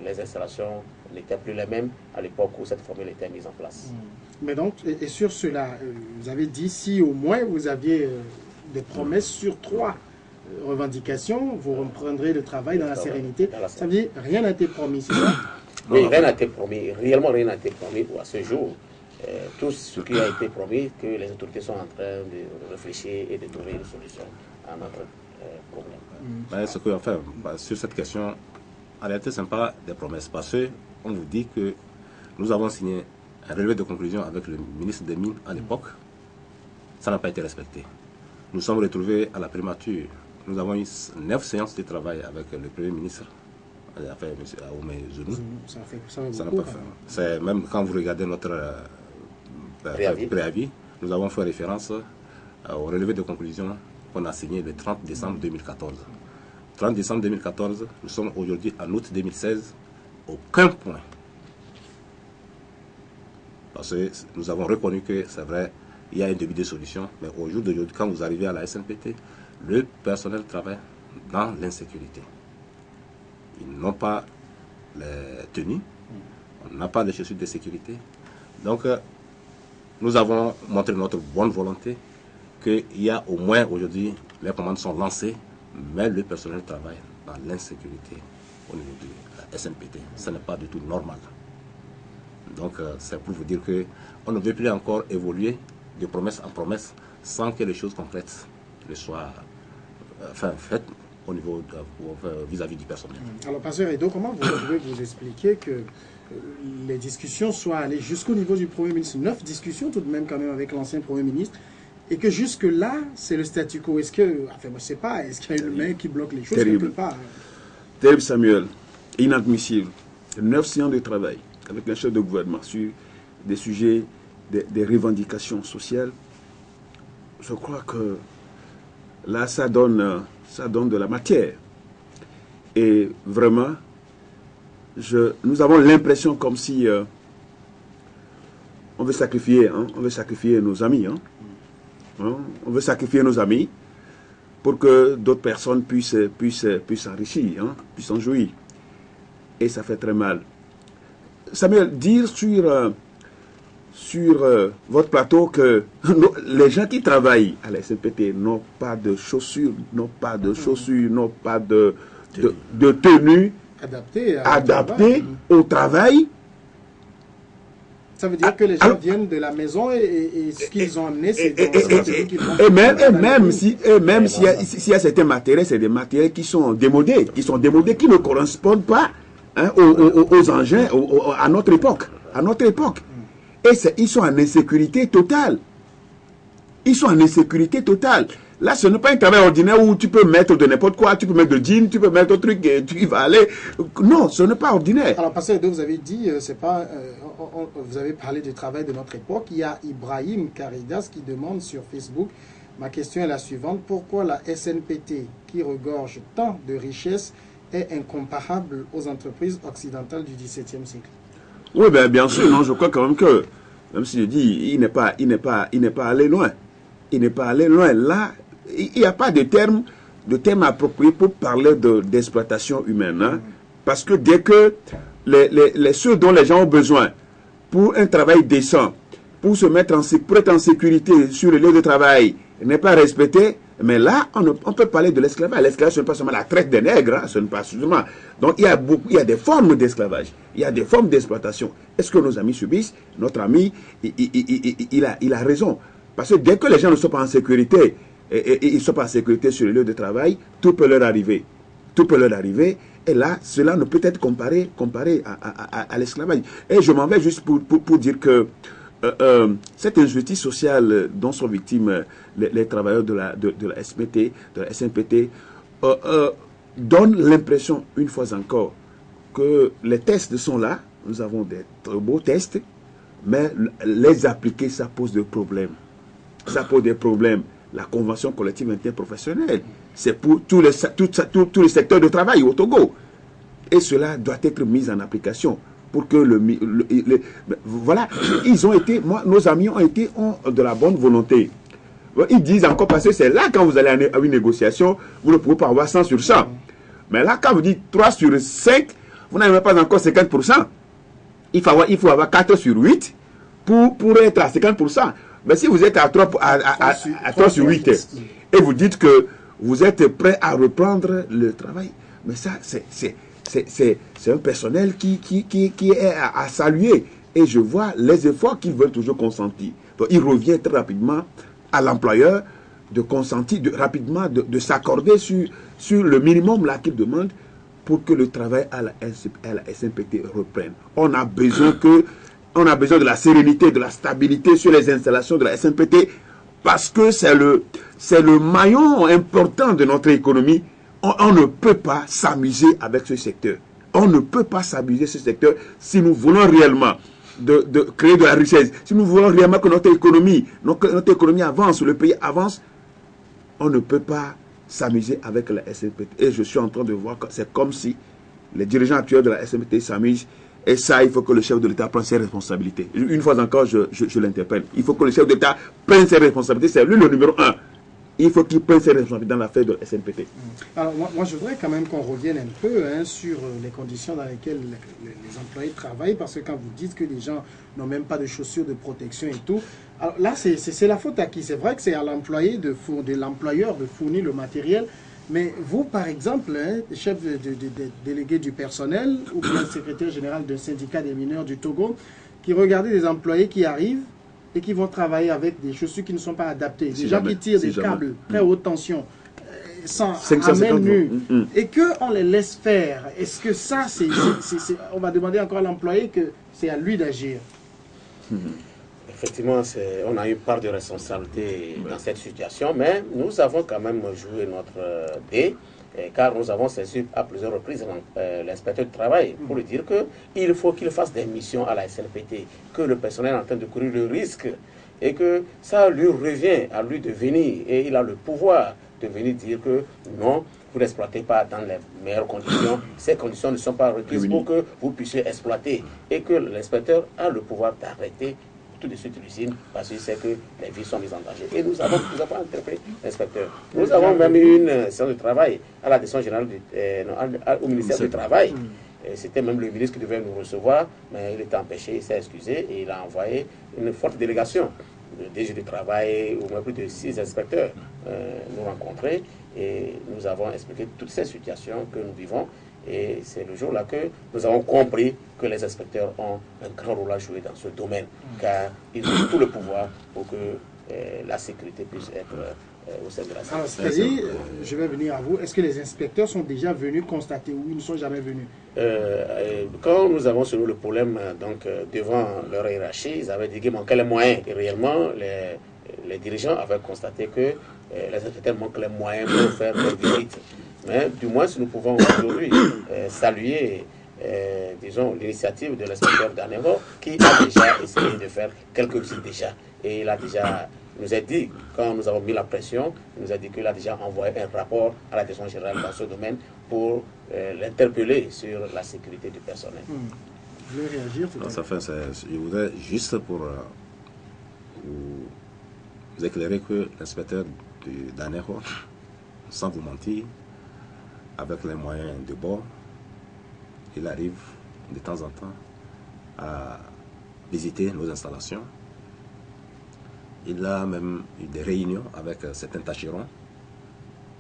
les installations n'étaient plus les mêmes à l'époque où cette formule était mise en place.
Mais donc, et sur cela, vous avez dit si au moins vous aviez des promesses sur 3 revendications, vous reprendrez le travail dans la sérénité. Ça veut dire rien n'a été promis, c'est ça?
Oui, rien n'a été promis. Réellement, rien n'a été promis à ce jour. Tout ce qui a été promis, que les autorités sont en train de réfléchir et de trouver une solution à notre problème.
Ce que, enfin, sur cette question, en réalité, ce n'est pas des promesses, parce qu'on vous dit que nous avons signé un relevé de conclusion avec le ministre des Mines à l'époque. Ça n'a pas été respecté. Nous sommes retrouvés à la primature. Nous avons eu 9 séances de travail avec le Premier ministre, enfin, M. Aoumé Zounou. Ça n'a pas fait. C'est même quand vous regardez notre préavis, nous avons fait référence au relevé de conclusion qu'on a signé le 30 décembre 2014. 30 décembre 2014, nous sommes aujourd'hui en août 2016, aucun point. Parce que nous avons reconnu que c'est vrai, il y a un début de solution, mais au jour d'aujourd'hui, quand vous arrivez à la SNPT, le personnel travaille dans l'insécurité. Ils n'ont pas les tenues, on n'a pas les chaussures de sécurité. Donc, nous avons montré notre bonne volonté qu'il y a au moins aujourd'hui, les commandes sont lancées, mais le personnel travaille dans l'insécurité au niveau de la SNPT. Ce n'est pas du tout normal. Donc, c'est pour vous dire qu'on ne veut plus encore évoluer de promesse en promesse sans que les choses concrètes ne soient faites au niveau vis-à-vis du personnel.
Alors, Pasteur Edo, comment vous pouvez vous expliquer que les discussions soient allées jusqu'au niveau du Premier ministre, 9 discussions tout de même quand même avec l'ancien Premier ministre, et que jusque-là, c'est le statu quo? Est-ce que, enfin, moi je ne sais pas, est-ce qu'il y a une main qui bloque les choses quelque part?
Terrible, Samuel. Inadmissible. 9 séances de travail avec un chef de gouvernement sur des sujets, des revendications sociales. Je crois que là, ça donne de la matière. Et vraiment, nous avons l'impression comme si on veut sacrifier nos amis. On veut sacrifier nos amis pour que d'autres personnes puissent s'enrichir, puissent en jouir. Et ça fait très mal. Samuel, dire sur votre plateau que les gens qui travaillent à la SNPT n'ont pas de chaussures, n'ont pas de tenue adaptée au travail.
Ça veut dire que les gens viennent de la maison et ce qu'ils ont amené, c'est
même s'il y a certains matériels, c'est des matériels qui sont démodés, qui ne correspondent pas aux engins à notre époque. Et ils sont en insécurité totale. Là, ce n'est pas un travail ordinaire où tu peux mettre de n'importe quoi, tu peux mettre de jeans, tu peux mettre un truc et tu vas aller. Non, ce n'est pas ordinaire.
Alors, Pasteur Edo, vous avez dit, vous avez parlé du travail de notre époque. Il y a Ibrahim Karidas qui demande sur Facebook, ma question est la suivante, pourquoi la SNPT, qui regorge tant de richesses, est incomparable aux entreprises occidentales du XVIIe siècle?
Oui, bien sûr, non, je crois quand même que, même si je dis, il n'est pas allé loin. Il n'est pas allé loin. Là, il n'y a pas de terme approprié pour parler d'exploitation humaine. Parce que dès que ceux dont les gens ont besoin pour un travail décent, pour être en sécurité sur le lieu de travail, n'est pas respecté, mais là, on peut parler de l'esclavage. L'esclavage, ce n'est pas seulement la traite des nègres, ce n'est pas seulement. Donc, il y a des formes d'esclavage, il y a des formes d'exploitation. Est-ce que nos amis subissent? Notre ami, il a raison. Parce que dès que les gens ne sont pas en sécurité, ils ne sont pas en sécurité sur le lieu de travail, tout peut leur arriver. Et là, cela ne peut être comparé à l'esclavage. Et je m'en vais juste pour dire que cette injustice sociale dont sont victimes les travailleurs de la SMPT, de la SNPT, donne l'impression, une fois encore, que les tests sont là. Nous avons des très beaux tests, mais les appliquer, ça pose des problèmes. Ça pose des problèmes. La convention collective interprofessionnelle, c'est pour tous les secteurs de travail au Togo. Et cela doit être mis en application pour que voilà, ils ont été, nos amis ont été de la bonne volonté. Ils disent encore, parce que c'est là, quand vous allez à une négociation, vous ne pouvez pas avoir 100 sur 100. Mais là, quand vous dites 3 sur 5, vous n'avez pas encore 50%. Il faut avoir 4 sur 8 pour être à 50%. Mais si vous êtes à 3 sur 8 et vous dites que vous êtes prêt à reprendre le travail, mais ça, c'est un personnel qui est à saluer. Et je vois les efforts qu'ils veulent toujours consentir. Donc, il revient très rapidement à l'employeur de consentir, rapidement de s'accorder sur le minimum là qu'il demande pour que le travail à la SNPT reprenne. On a besoin de la sérénité, de la stabilité sur les installations de la SNPT parce que c'est le maillon important de notre économie. On ne peut pas s'amuser avec ce secteur. On ne peut pas s'amuser ce secteur si nous voulons réellement de créer de la richesse. Si nous voulons réellement que notre économie avance, le pays avance, on ne peut pas s'amuser avec la SNPT. Et je suis en train de voir que c'est comme si les dirigeants actuels de la SNPT s'amusent. Et ça, il faut que le chef de l'État prenne ses responsabilités. Une fois encore, je l'interpelle. Il faut que le chef de l'État prenne ses responsabilités. C'est lui le numéro 1. Il faut qu'il prenne ses responsabilités dans l'affaire de la SNPT.
Alors, moi, je voudrais quand même qu'on revienne un peu sur les conditions dans lesquelles les employés travaillent, parce que quand vous dites que les gens n'ont même pas de chaussures de protection et tout, alors là, c'est la faute à qui? C'est vrai que c'est à l'employé de l'employeur de fournir le matériel, mais vous, par exemple, chef de délégué du personnel ou bien secrétaire général d'un syndicat des mineurs du Togo, qui regardez des employés qui arrivent et qui vont travailler avec des chaussures qui ne sont pas adaptées, des gens qui tirent des câbles très haute tension, sans main nue, et qu'on les laisse faire. Est-ce que ça, on va demander encore à l'employé que c'est à lui d'agir?
Effectivement, on a une part de responsabilité dans cette situation, mais nous avons quand même joué notre dé, car nous avons saisi à plusieurs reprises l'inspecteur du travail pour lui dire qu'il faut qu'il fasse des missions à la SNPT, que le personnel est en train de courir le risque et que ça lui revient à lui de venir, et il a le pouvoir de venir dire que non, vous n'exploitez pas dans les meilleures conditions, ces conditions ne sont pas requises pour que vous puissiez exploiter, et que l'inspecteur a le pouvoir d'arrêter tout de suite l'usine parce qu'il sait que les vies sont mises en danger. Et nous avons interpellé l'inspecteur. Nous avons même eu une séance de travail à la direction générale au ministère du Travail. C'était même le ministre qui devait nous recevoir, mais il était empêché, il s'est excusé et il a envoyé une forte délégation de DG du Travail, au moins plus de 6 inspecteurs nous rencontrer, et nous avons expliqué toutes ces situations que nous vivons. Et c'est le jour-là que nous avons compris que les inspecteurs ont un grand rôle à jouer dans ce domaine, car ils ont tout le pouvoir pour que la sécurité puisse être au sein de la sécurité.
Alors, c'est-à-dire, je vais venir à vous, est-ce que les inspecteurs sont déjà venus constater ou ils ne sont jamais venus?
Quand nous avons soulevé le problème devant leur hiérarchie, ils avaient dit qu'il manquait les moyens. Et réellement, les dirigeants avaient constaté que les inspecteurs manquent les moyens pour faire des visites. Mais du moins, nous pouvons aujourd'hui saluer, disons, l'initiative de l'inspecteur d'Anévo qui a déjà essayé de faire quelques visites déjà. Et il a déjà, nous a dit, quand nous avons mis la pression, il nous a dit qu'il a déjà envoyé un rapport à la direction générale dans ce domaine pour l'interpeller sur la sécurité du personnel.
Vous voulez réagir tout à l'heure?
Je voudrais juste pour vous éclairer que l'inspecteur d'Anévo, sans vous mentir, avec les moyens de bord, il arrive de temps en temps à visiter nos installations. Il a même eu des réunions avec certains tâcherons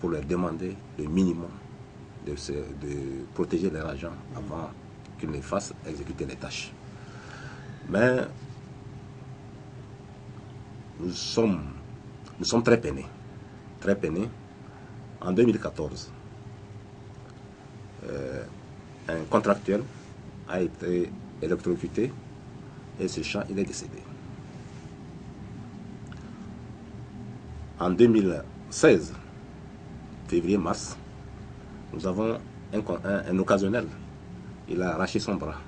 pour leur demander le minimum de protéger leurs agents avant qu'ils ne fassent exécuter les tâches. Mais nous sommes très peinés. Très peinés. En 2014, un contractuel a été électrocuté et ce champ, il est décédé. En 2016, février-mars, nous avons un occasionnel. Il a arraché son bras.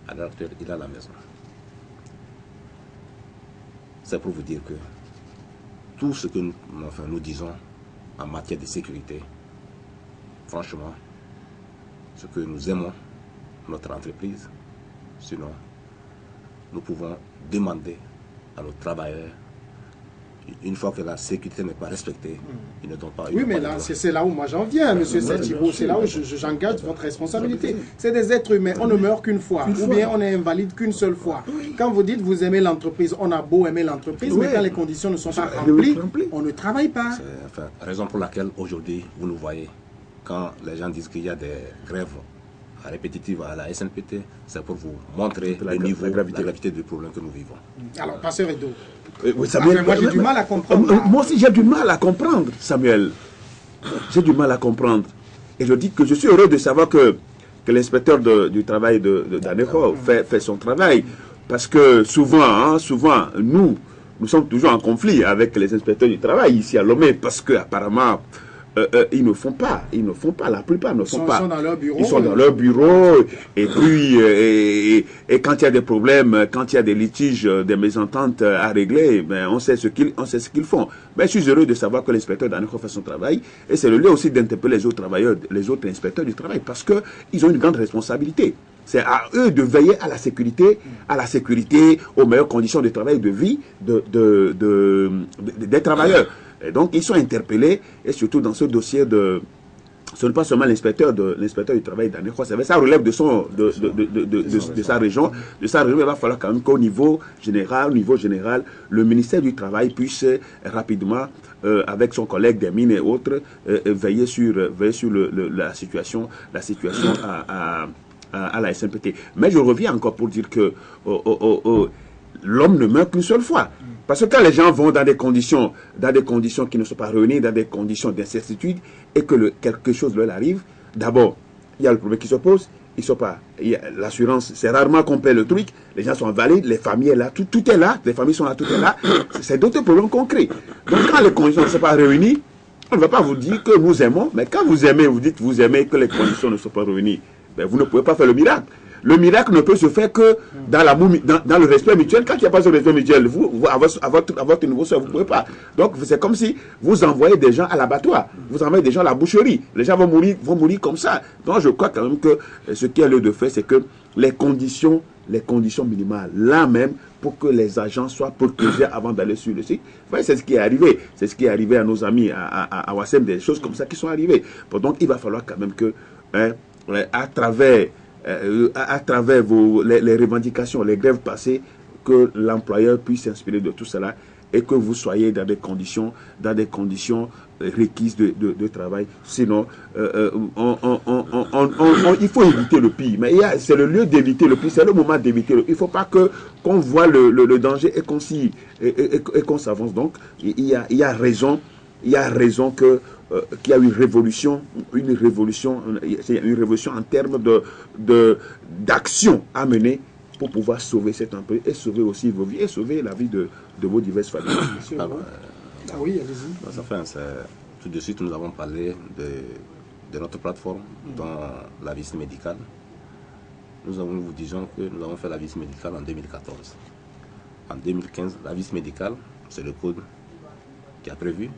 À l'heure actuelle, il est à la maison. C'est pour vous dire que tout ce que nous disons en matière de sécurité, franchement, ce que nous aimons, notre entreprise, sinon, nous pouvons demander à nos travailleurs, une fois que la sécurité n'est pas respectée, ils ne donnent pas...
Oui, mais là, c'est là où moi j'en viens, M. Setibo, c'est là où j'engage votre responsabilité. C'est des êtres humains, on ne meurt qu'une fois, ou bien on est invalide qu'une seule fois. Quand vous dites vous aimez l'entreprise, on a beau aimer l'entreprise, mais quand les conditions ne sont pas remplies, on ne travaille pas.
C'est raison pour laquelle aujourd'hui, vous nous voyez, quand les gens disent qu'il y a des grèves répétitives à la SNPT, c'est pour vous montrer le niveau, la gravité du problème que nous vivons.
Alors, Pasteur Edo,
oui, Samuel,
moi j'ai du mal à comprendre.
Moi aussi j'ai du mal à comprendre, Samuel. J'ai du mal à comprendre. Et je dis que je suis heureux de savoir que l'inspecteur du travail d'Aneco fait son travail. Parce que souvent, nous sommes toujours en conflit avec les inspecteurs du travail ici à Lomé. Parce qu'apparemment, ils ne font pas, la plupart ne font pas.
Ils sont dans leur bureau.
Ils sont dans leur bureau, et puis, et quand il y a des problèmes, quand il y a des litiges, des mésententes à régler, ben, on sait ce qu'ils font. Ben, je suis heureux de savoir que l'inspecteur d'Aneco fait son travail, et c'est le lieu aussi d'interpeller les autres travailleurs, les autres inspecteurs du travail, parce que ils ont une grande responsabilité. C'est à eux de veiller à la sécurité, aux meilleures conditions de travail et de vie des travailleurs. Et donc, ils sont interpellés, et surtout dans ce dossier ce n'est pas seulement l'inspecteur du travail d'Aneco, ça relève de sa région. De sa région, il va falloir quand même qu'au niveau général, le ministère du Travail puisse rapidement, avec son collègue des mines et autres, veiller sur la situation à la SNPT. Mais je reviens encore pour dire que l'homme ne meurt qu'une seule fois. Parce que quand les gens vont dans des conditions qui ne sont pas réunies, dans des conditions d'incertitude, et que quelque chose leur arrive, d'abord, il y a le problème qui se pose, l'assurance, c'est rarement qu'on paie le truc, les gens sont invalides, les familles sont là, tout est là, les familles sont là, tout est là, c'est d'autres problèmes concrets. Donc quand les conditions ne sont pas réunies, on ne va pas vous dire que nous aimons, mais quand vous aimez, vous dites que vous aimez que les conditions ne sont pas réunies, ben vous ne pouvez pas faire le miracle. Le miracle ne peut se faire que dans le respect mutuel. Quand il n'y a pas ce respect mutuel, vous à votre niveau, vous ne pouvez pas. Donc, c'est comme si vous envoyez des gens à l'abattoir. Vous envoyez des gens à la boucherie. Les gens vont mourir comme ça. Donc, je crois quand même que ce qui est lieu de faire, c'est que les conditions minimales, là même, pour que les agents soient protégés avant d'aller sur le site. C'est ce qui est arrivé. C'est ce qui est arrivé à nos amis à Ouassem, des choses comme ça qui sont arrivées. Donc, il va falloir quand même que, à travers les revendications, les grèves passées, que l'employeur puisse s'inspirer de tout cela et que vous soyez dans des conditions requises de travail. Sinon, il faut éviter le pire. Mais c'est le lieu d'éviter le pire, c'est le moment d'éviter le pire. Il ne faut pas qu'on voit le danger et qu'on s'avance. Donc, il y a raison qu'il y a une révolution en termes d'action à mener pour pouvoir sauver cette entreprise et sauver aussi vos vies et sauver la vie de vos diverses familles.
Oui, allez-y.
Tout de suite, nous avons parlé de notre plateforme dans la visite médicale. Nous vous disons que nous avons fait la visite médicale en 2014. En 2015, la visite médicale, c'est le code qui a prévu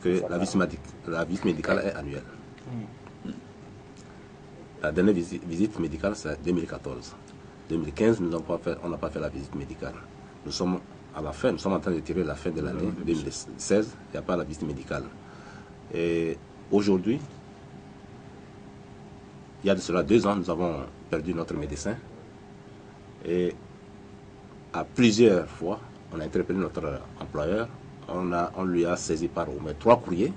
que la visite médicale est annuelle. La dernière visite médicale, c'est 2014. 2015, on n'a pas fait la visite médicale. Nous sommes à la fin, nous sommes en train de tirer la fin de l'année 2016, il n'y a pas la visite médicale. Et aujourd'hui, il y a de cela 2 ans, nous avons perdu notre médecin. Et à plusieurs fois, on a interpellé notre employeur. On lui a saisi par au moins 3 courriers.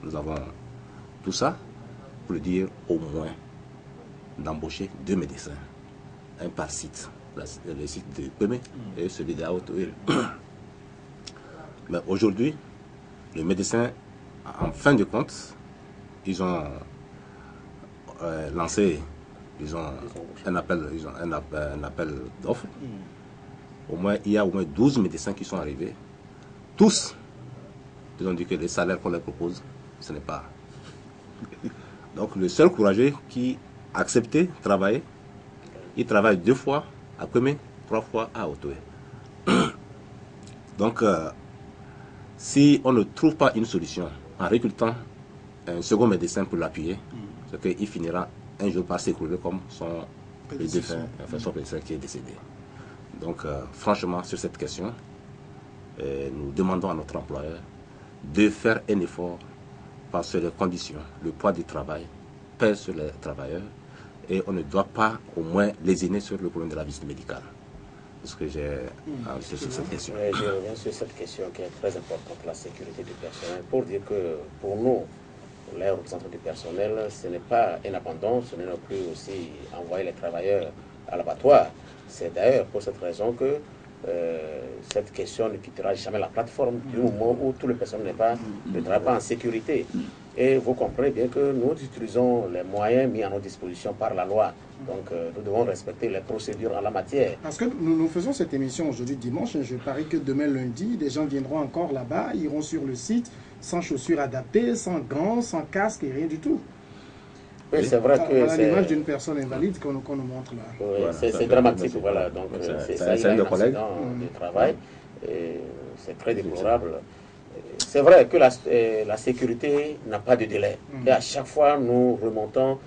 Nous avons tout ça pour lui dire au moins d'embaucher 2 médecins. Un par site. Le site de Pemé et celui d'Aotoil. Mais aujourd'hui, le médecin, en fin de compte, ils ont lancé un appel d'offres. Il y a au moins 12 médecins qui sont arrivés. Tous Ils ont dit que les salaires qu'on leur propose, ce n'est pas. Donc le seul courageux qui a accepté de travailler, il travaille 2 fois à Kweme, 3 fois à Otoé. Donc si on ne trouve pas une solution en recrutant un second médecin pour l'appuyer, c'est qu'il finira un jour par s'écrouler comme son prédécesseur qui est décédé. Donc franchement, sur cette question, nous demandons à notre employeur de faire un effort parce que les conditions, le poids du travail pèse sur les travailleurs et on ne doit pas au moins lésiner sur le problème de la visite médicale. C'est ce que j'ai sur cette question.
Je reviens sur cette question qui est très importante, la sécurité du personnel, pour dire que pour nous, les représentants du personnel, ce n'est pas un abandon, ce n'est plus aussi envoyer les travailleurs à l'abattoir. C'est d'ailleurs pour cette raison que cette question ne quittera jamais la plateforme du moment où tout le personnel ne travaille pas en sécurité. Et vous comprenez bien que nous utilisons les moyens mis à notre disposition par la loi. Donc nous devons respecter les procédures en la matière.
Parce que nous faisons cette émission aujourd'hui dimanche, et je parie que demain lundi, des gens viendront encore là-bas, iront sur le site sans chaussures adaptées, sans gants, sans casque et rien du tout.
Oui, c'est vrai que
c'est l'image d'une personne invalide qu'on nous montre là.
Oui, voilà, c'est dramatique, voilà. Donc c'est un accident de travail. C'est très déplorable. C'est vrai que la sécurité n'a pas de délai. Et à chaque fois, nous remontons,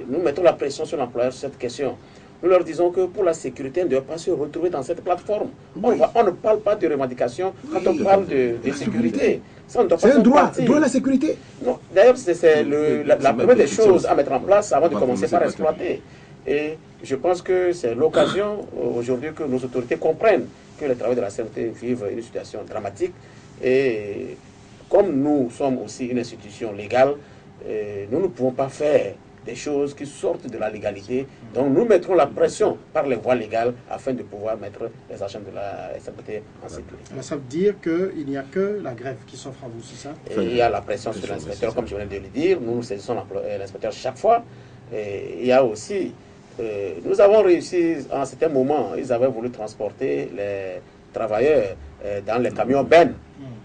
nous mettons la pression sur l'employeur sur cette question. Nous leur disons que pour la sécurité, on ne doit pas se retrouver dans cette plateforme. On ne parle pas de revendication quand on parle de sécurité. C'est
un droit, la sécurité.
D'ailleurs, c'est la première des choses à mettre en place avant de commencer par exploiter. Et je pense que c'est l'occasion aujourd'hui que nos autorités comprennent que les travailleurs de la santé vivent une situation dramatique. Et comme nous sommes aussi une institution légale, nous ne pouvons pas faire des choses qui sortent de la légalité. Donc nous mettrons la pression par les voies légales afin de pouvoir mettre les agents de la SNPT en sécurité.
Alors ça veut dire qu'il n'y a que la grève qui s'offre à vous, c'est ça?
Et il y a la pression sur l'inspecteur, comme je viens de le dire. Nous saisissons l'inspecteur chaque fois. Et il y a aussi, nous avons réussi, à un certain moment, ils avaient voulu transporter les travailleurs dans les camions bennes.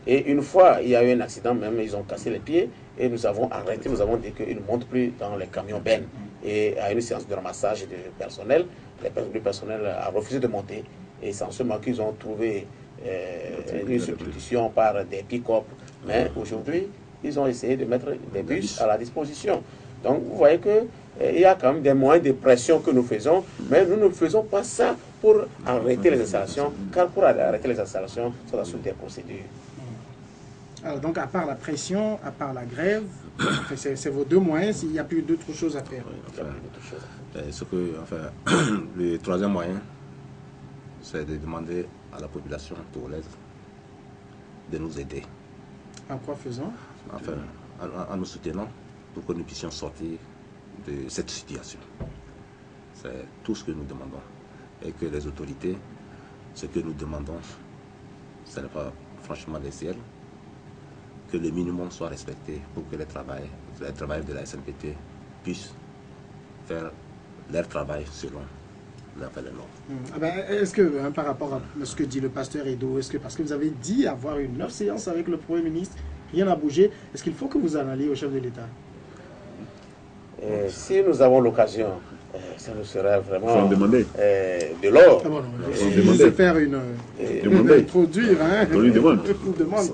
Et une fois, il y a eu un accident, même ils ont cassé les pieds. Et nous avons arrêté, nous avons dit qu'ils ne montent plus dans les camions bennes. Et à une séance de ramassage du personnel, le personnel a refusé de monter. Et c'est en ce moment qu'ils ont trouvé une substitution par des pick-up. Mais aujourd'hui, ils ont essayé de mettre des bus à la disposition. Donc vous voyez qu'il y a quand même des moyens de pression que nous faisons, mais nous ne faisons pas ça pour arrêter les installations, car pour arrêter les installations, ça doit suivre des procédures.
Alors donc à part la pression, à part la grève, c'est vos deux moyens, il n'y a plus d'autres choses à faire.
Le troisième moyen, c'est de demander à la population togolaise de nous aider.
En quoi faisant?
Enfin, en nous soutenant pour que nous puissions sortir de cette situation. C'est tout ce que nous demandons. Et que les autorités, ce que nous demandons, ce n'est pas franchement des ciels, que le minimum soit respecté pour que les travailleurs de la SNPT puissent faire leur travail selon les normes.
Est-ce que, par rapport à ce que dit le pasteur Edo, parce que vous avez dit avoir une 9 séances avec le Premier ministre, rien n'a bougé, est-ce qu'il faut que vous en alliez au chef de l'État?
Si nous avons l'occasion, ça nous serait vraiment de l'or.
C'est faire introduire,
une demande.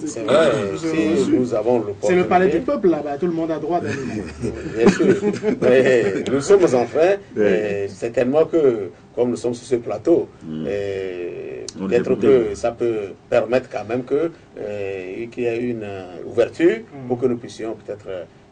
C'est vrai, si nous avons l'opportunité.
C'est le palais du peuple là-bas, tout le monde a droit d'aller.
Bien sûr. Mais nous sommes enfin, certainement que, comme nous sommes sur ce plateau, peut-être que ça peut permettre quand même qu'il y ait une ouverture pour que nous puissions peut-être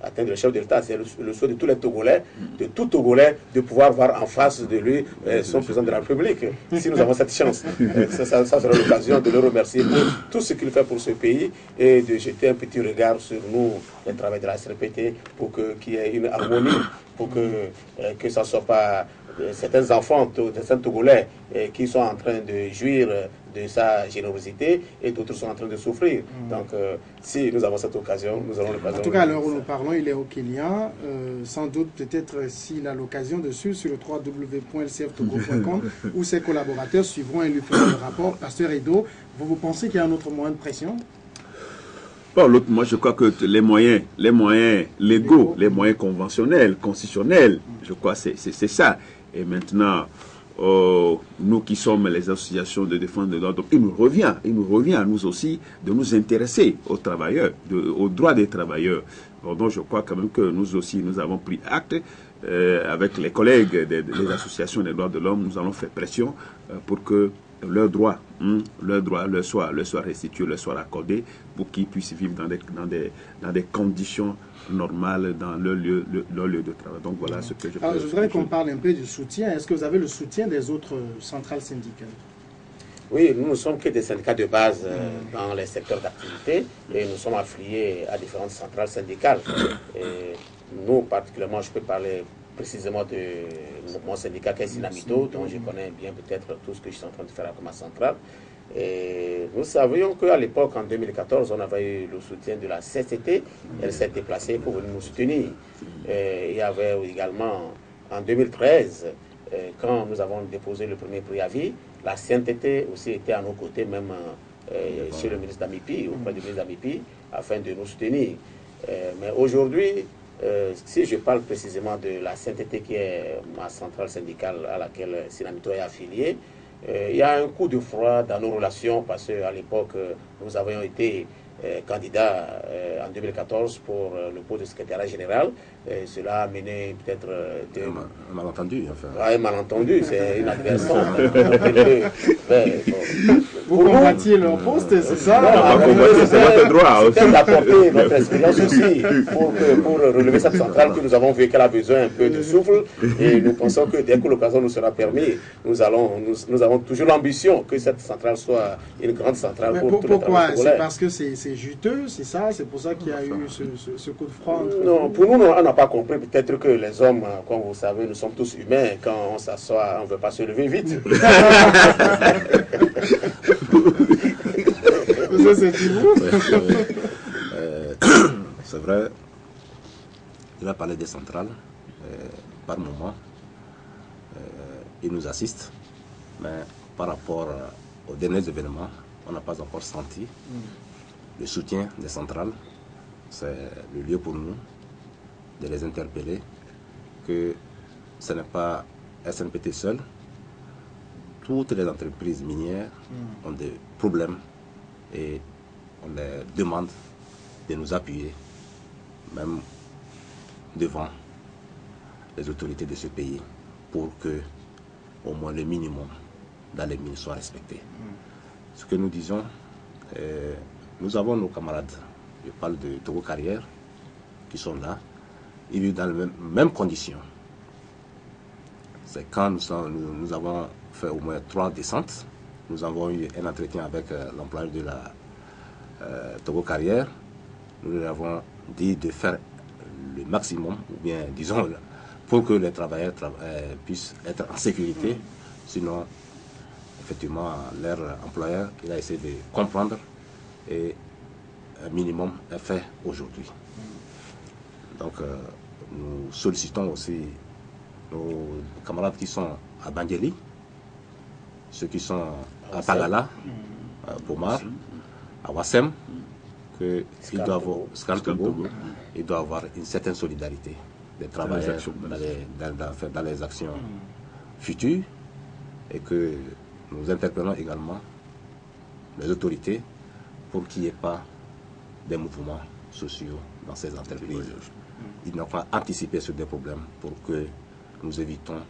atteindre le chef de l'État. C'est le souhait de tous les Togolais, de tout Togolais, de pouvoir voir en face de lui son président de la République. Si nous avons cette chance, ça sera l'occasion de le remercier pour tout ce qu'il fait pour ce pays et de jeter un petit regard sur nous, les travailleurs de la SNPT, pour qu'il y ait une harmonie, pour que ça ne soit pas certains enfants, certains Togolais qui sont en train de jouir de sa générosité et d'autres sont en train de souffrir. Donc, si nous avons cette occasion, nous aurons l'occasion.
En tout cas, à l'heure où nous parlons, il est au Kenya. Sans doute, peut-être, s'il a l'occasion de suivre sur le www.lcftogo.com où ses collaborateurs suivront et lui feront le rapport. Pasteur Edo, vous pensez qu'il y a un autre moyen de pression?
Bon, l'autre, moi, je crois que les moyens légaux, les moyens conventionnels, constitutionnels, je crois que c'est ça. Et maintenant, nous qui sommes les associations de défense de l'ordre, il nous revient à nous aussi de nous intéresser aux travailleurs, aux droits des travailleurs. Donc, je crois quand même que nous aussi, nous avons pris acte avec les collègues des associations des droits de l'homme, nous allons faire pression pour que leurs droits leur soient restitués, leur soient accordés pour qu'ils puissent vivre dans des conditions normales dans leur lieu de travail. Donc voilà ce que je peux.
Alors, je voudrais qu'on parle un peu du soutien. Est-ce que vous avez le soutien des autres centrales syndicales?
Oui, nous ne sommes que des syndicats de base dans les secteurs d'activité et nous sommes affiliés à différentes centrales syndicales. Et nous, particulièrement, je peux parler précisément de mon syndicat qui est Sinamito, dont je connais bien peut-être tout ce que je suis en train de faire avec ma centrale. Et nous savions qu'à l'époque, en 2014, on avait eu le soutien de la CCT. Elle s'est déplacée pour venir nous soutenir. Et il y avait également, en 2013, quand nous avons déposé le premier préavis, la CNTT aussi était à nos côtés, même chez le ministre d'Amipi, auprès du ministre d'Amipi, afin de nous soutenir. Mais aujourd'hui, si je parle précisément de la CNTT, qui est ma centrale syndicale à laquelle Sinamito est affilié, il y a un coup de froid dans nos relations parce qu'à l'époque, nous avions été candidats en 2014 pour le poste de secrétaire général. Cela a mené peut-être
un malentendu, enfin.
Un malentendu, c'est une adversion.
Vous combattiez leur poste, c'est ça?
C'est notre droit aussi.
C'est d'apporter notre expérience aussi pour relever cette centrale que nous avons vu qu'elle a besoin un peu de souffle. Et nous pensons que dès que l'occasion nous sera permise, nous avons toujours l'ambition que cette centrale soit une grande centrale pour tout le travail.
Pourquoi? C'est parce que c'est juteux, c'est ça? C'est pour ça qu'il y a eu ce coup de froid?
Non, pour nous, on n'a pas compris. Peut-être que les hommes, comme vous savez, nous sommes tous humains. Quand on s'assoit, on ne veut pas se lever vite.
C'est vrai, il a parlé des centrales. Par moment, il nous assiste. Mais par rapport aux derniers événements, on n'a pas encore senti le soutien des centrales. C'est le lieu pour nous de les interpeller que ce n'est pas SNPT seul. Toutes les entreprises minières ont des problèmes et on les demande de nous appuyer, même devant les autorités de ce pays, pour que au moins le minimum dans les mines soit respecté. Ce que nous disons, nous avons nos camarades, je parle de Togo Carrière, qui sont là, ils vivent dans les mêmes conditions. C'est quand nous avons fait au moins 3 descentes, nous avons eu un entretien avec l'employeur de la Togo Carrière, nous leur avons dit de faire le maximum, ou bien disons, pour que les travailleurs puissent être en sécurité. Sinon, effectivement, leur employeur, il a essayé de comprendre et un minimum est fait aujourd'hui. Donc, nous sollicitons aussi nos camarades qui sont à Bangeli, ceux qui sont à Pagala, à Pomar, à Wassem, qu'ils doivent il doit avoir une certaine solidarité des travailleurs dans les actions futures et que nous interpellons également les autorités pour qu'il n'y ait pas des mouvements sociaux dans ces entreprises. Ils n'ont pas anticipé sur des problèmes pour que nous évitons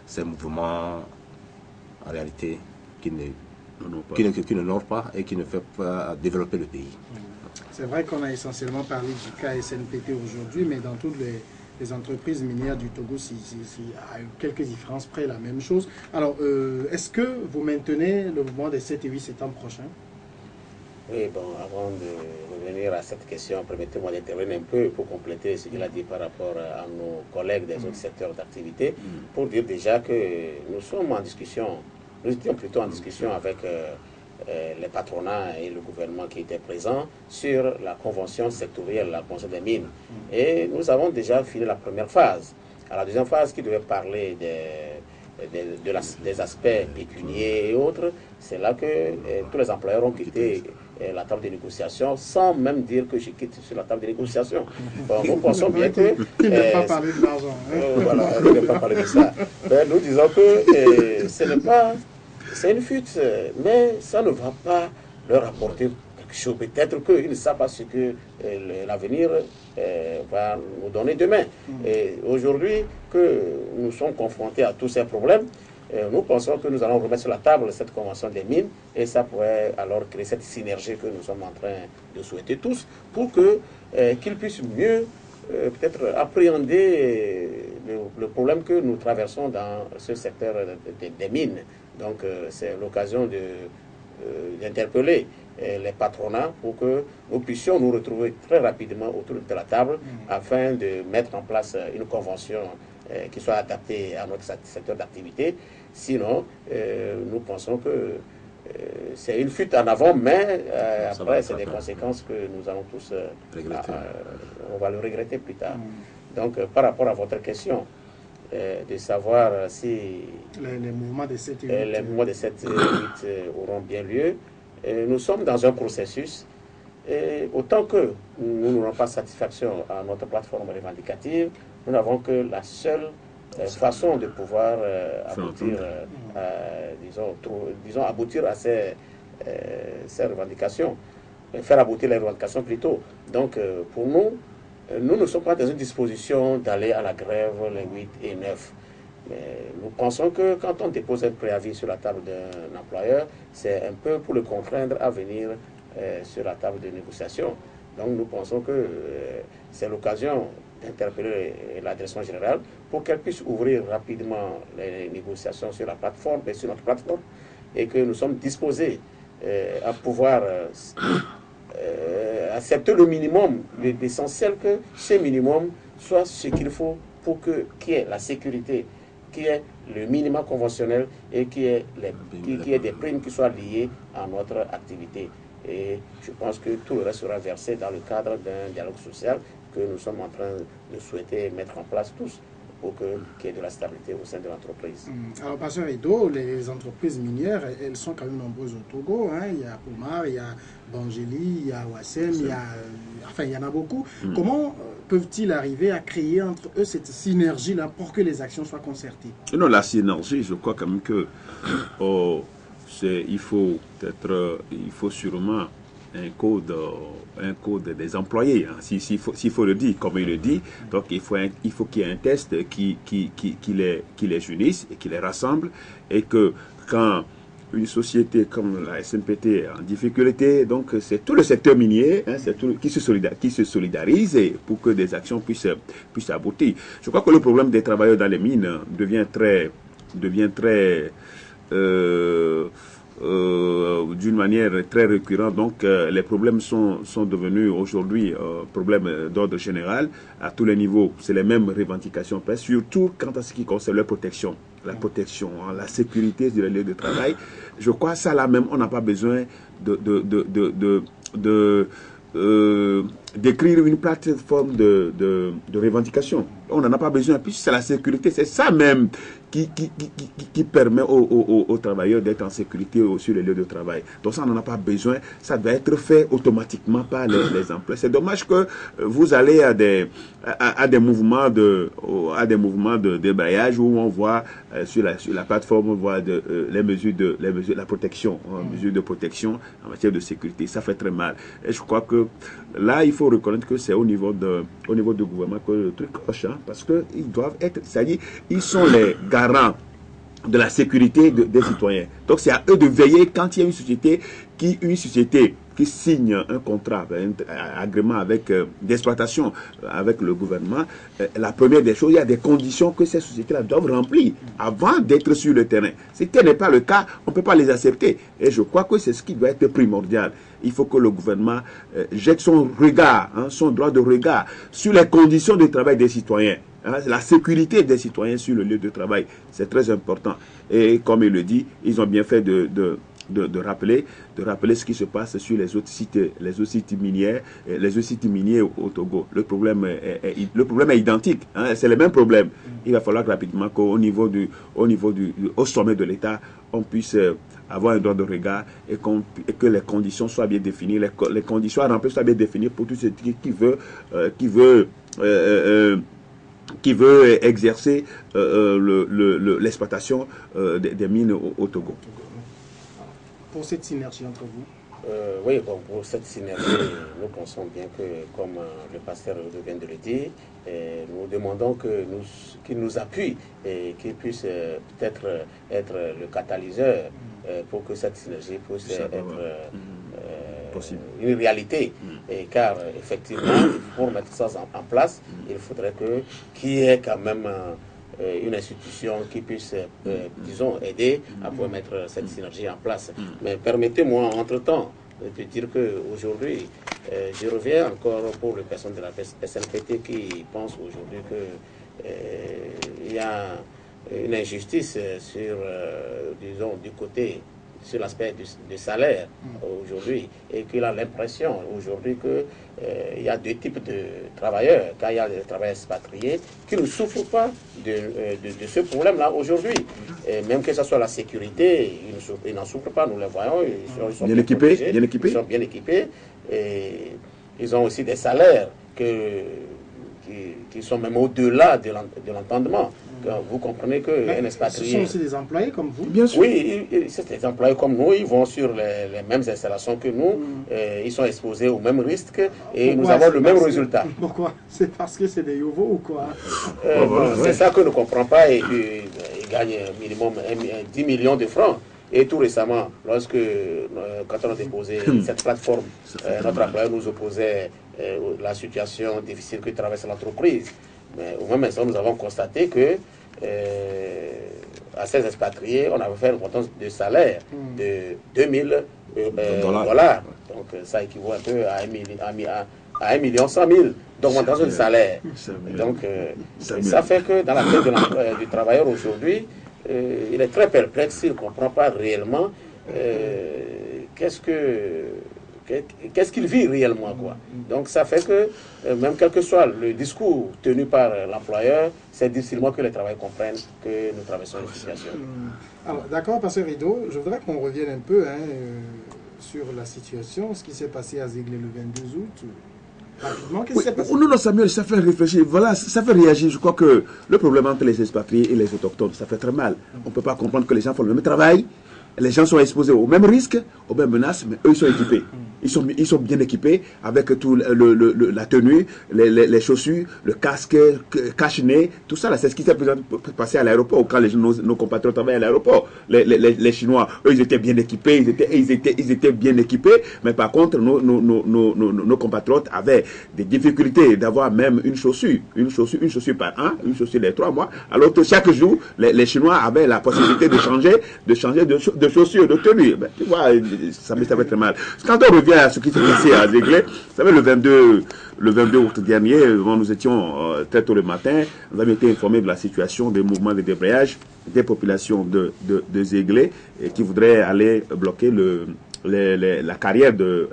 ces mouvements en réalité qui ne n'ont pas et qui ne font pas développer le pays.
C'est vrai qu'on a essentiellement parlé du cas SNPT aujourd'hui, mais dans toutes les entreprises minières du Togo, à quelques différences près, la même chose. Alors, est-ce que vous maintenez le mouvement des 7 et 8 septembre prochains?
Oui, bon, avant de revenir à cette question, permettez-moi d'intervenir un peu pour compléter ce qu'il a dit par rapport à nos collègues des autres secteurs d'activité, pour dire déjà que nous sommes en discussion, nous étions plutôt en discussion avec les patronats et le gouvernement qui étaient présents sur la convention sectorielle, la convention des mines. Et nous avons déjà fini la première phase. À la deuxième phase, qui devait parler des aspects pécuniaires et autres, c'est là que tous les employeurs ont quitté la table de négociation sans même dire que je quitte sur la table de négociation. Bon, nous pensons bien que...
Il ne pas parler de l'argent.
Voilà, il ne pas parler de ça. Mais nous disons que ce n'est pas... C'est une fuite, mais ça ne va pas leur apporter quelque chose. Peut-être qu'ils ne savent pas ce que l'avenir va nous donner demain. Et aujourd'hui, que nous sommes confrontés à tous ces problèmes, nous pensons que nous allons remettre sur la table cette convention des mines et ça pourrait alors créer cette synergie que nous sommes en train de souhaiter tous pour qu'ils puissent mieux peut-être appréhender le problème que nous traversons dans ce secteur des mines. Donc c'est l'occasion d'interpeller les patronats pour que nous puissions nous retrouver très rapidement autour de la table afin de mettre en place une convention qui soit adaptée à notre secteur d'activité. Sinon, nous pensons que c'est une fuite en avant, mais après, c'est des conséquences que nous allons tous on va le regretter plus tard. Donc, par rapport à votre question, de savoir si
les mouvements de 7 et 8,
les mouvements de 7 et 8 auront bien lieu, nous sommes dans un processus. Et autant que nous n'aurons pas satisfaction à notre plateforme revendicative, nous n'avons que la seule façon de pouvoir aboutir, disons, aboutir à ces revendications, faire aboutir les revendications plutôt. Donc, pour nous, nous ne sommes pas dans une disposition d'aller à la grève les 8 et 9. Mais nous pensons que quand on dépose un préavis sur la table d'un employeur, c'est un peu pour le contraindre à venir sur la table de négociation. Donc nous pensons que c'est l'occasion d'interpeller la direction générale pour qu'elle puisse ouvrir rapidement les négociations sur la plateforme et sur notre plateforme et que nous sommes disposés à pouvoir accepter le minimum, l'essentiel que ce minimum soit ce qu'il faut pour qu'il y ait la sécurité, qu'il y ait le minimum conventionnel et qu'il y ait des primes qui soient liées à notre activité. Et je pense que tout le reste sera versé dans le cadre d'un dialogue social que nous sommes en train de souhaiter mettre en place tous pour qu'il y ait de la stabilité au sein de l'entreprise.
Alors, Pasteur Edo, les entreprises minières, elles sont quand même nombreuses au Togo. Hein. Il y a Pomar, il y a Bangeli, il y a Wassem, il y en a beaucoup. Comment peuvent-ils arriver à créer entre eux cette synergie-là pour que les actions soient concertées?
Non, la synergie, je crois quand même que il faut sûrement un code des employés, hein. S'il faut le dire, comme il le dit, donc il faut qu'il y ait un test qui les unisse et qui les rassemble, et que quand une société comme la SNPT est en difficulté, donc c'est tout le secteur minier, hein, qui se solidarise et pour que des actions puissent aboutir. Je crois que le problème des travailleurs dans les mines devient très d'une manière très récurrente. Donc les problèmes sont devenus aujourd'hui problèmes d'ordre général à tous les niveaux. C'est les mêmes revendications, surtout quant à ce qui concerne la protection, la sécurité du lieu de travail. Je crois ça là même, on n'a pas besoin d'écrire une plateforme de revendication. On n'en a pas besoin, puisque c'est la sécurité, c'est ça même qui permet aux travailleurs d'être en sécurité sur les lieux de travail. Donc ça, on n'en a pas besoin, ça doit être fait automatiquement par les emplois. C'est dommage que vous allez à des mouvements de débrayage où on voit sur la plateforme, on voit les mesures de la protection, mesures de protection en matière de sécurité. Ça fait très mal. Et je crois que là, il faut reconnaître que c'est au niveau du gouvernement que le truc cloche, hein, parce qu'ils doivent être, c'est-à-dire, ils sont les garants de la sécurité des citoyens. Donc c'est à eux de veiller quand il y a une société qui signe un contrat, un agrément avec d'exploitation avec le gouvernement. La première des choses, il y a des conditions que ces sociétés-là doivent remplir avant d'être sur le terrain. Si tel n'est pas le cas, on ne peut pas les accepter. Et je crois que c'est ce qui doit être primordial. Il faut que le gouvernement jette son regard, son droit de regard sur les conditions de travail des citoyens. La sécurité des citoyens sur le lieu de travail, c'est très important. Et comme il le dit, ils ont bien fait de de rappeler ce qui se passe sur les autres sites miniers, au Togo. Le problème est identique, hein, c'est le même problème. Il va falloir rapidement qu'au au sommet de l'État, on puisse avoir un droit de regard et que les conditions soient bien définies, les conditions à remplir soient bien définies pour tout ce qui veut exercer l'exploitation des mines au Togo.
Pour cette synergie entre vous?
Oui, bon, pour cette synergie, nous pensons bien que, comme le pasteur vient de le dire, nous demandons qu'il nous appuie et qu'il puisse peut-être être le catalyseur pour que cette synergie puisse être une réalité. Car effectivement, pour mettre ça en place, il faudrait qu'il y ait quand même une institution qui puisse, disons, aider à pouvoir mettre cette synergie en place. Mais permettez-moi, entre-temps, de dire qu'aujourd'hui, je reviens encore pour les personnes de la SNPT qui pensent aujourd'hui qu'il y a une injustice sur, disons, du côté, sur l'aspect du salaire aujourd'hui, et qu'il a l'impression aujourd'hui qu'il y a deux types de travailleurs. Quand il y a des travailleurs expatriés qui ne souffrent pas de ce problème-là aujourd'hui. Même que ce soit la sécurité, ils n'en souffrent pas, nous les voyons, ils sont bien équipés, ils sont bien équipés, et ils ont aussi des salaires qui sont même au-delà de l'entendement. Vous comprenez qu'un expatrié...
Ce sont aussi des employés comme vous?
Bien sûr. Oui, c'est des employés comme nous, ils vont sur les mêmes installations que nous, ils sont exposés aux mêmes risques et nous avons le même résultat.
Pourquoi? C'est parce que c'est des nouveaux ou quoi?
C'est ça que nous ne comprenons pas, et ils gagnent minimum 10 millions de francs. Et tout récemment, quand on a déposé cette plateforme, notre employeur nous opposait la situation difficile que traverse l'entreprise. Mais au même instant, nous avons constaté que à ces expatriés, on avait fait une montant de salaire de 2000 dollars. Donc ça équivaut un peu à 1 million 100 000 d'augmentation de salaire. Donc ça fait que dans la tête du travailleur aujourd'hui, il est très perplexe, il ne comprend pas réellement qu'est-ce qu'il vit réellement, quoi. Donc ça fait que, même quel que soit le discours tenu par l'employeur, c'est difficilement que les travailleurs comprennent que nous traversons une situation.
Alors, d'accord, Pasteur Rideau, je voudrais qu'on revienne un peu sur la situation, ce qui s'est passé à Zéglé le 22 août. Rapidement, qu'est-ce qui s'est passé?
Non, Samuel, ça fait réfléchir, voilà, ça fait réagir. Je crois que le problème entre les expatriés et les autochtones, ça fait très mal. On ne peut pas comprendre que les gens font le même travail. Les gens sont exposés aux mêmes risques, aux mêmes menaces, mais eux, ils sont équipés. Ils sont bien équipés avec tout la tenue, les chaussures, le casque, cache-nez, tout ça. C'est ce qui s'est passé à l'aéroport, quand nos compatriotes travaillaient à l'aéroport. Les Chinois, eux, ils étaient bien équipés, ils étaient bien équipés, mais par contre, nos compatriotes avaient des difficultés d'avoir même une chaussure par an, une chaussure des 3 mois, alors que chaque jour, les Chinois avaient la possibilité de changer de chaussures, de tenue. Ben, tu vois, ça me fait très mal. Quand on revient à ce qui s'est passé à Zéglé, vous savez, le 22 août dernier, nous étions très tôt le matin, nous avions été informés de la situation des mouvements de débrayage des populations de Zéglé qui voudraient aller bloquer la carrière de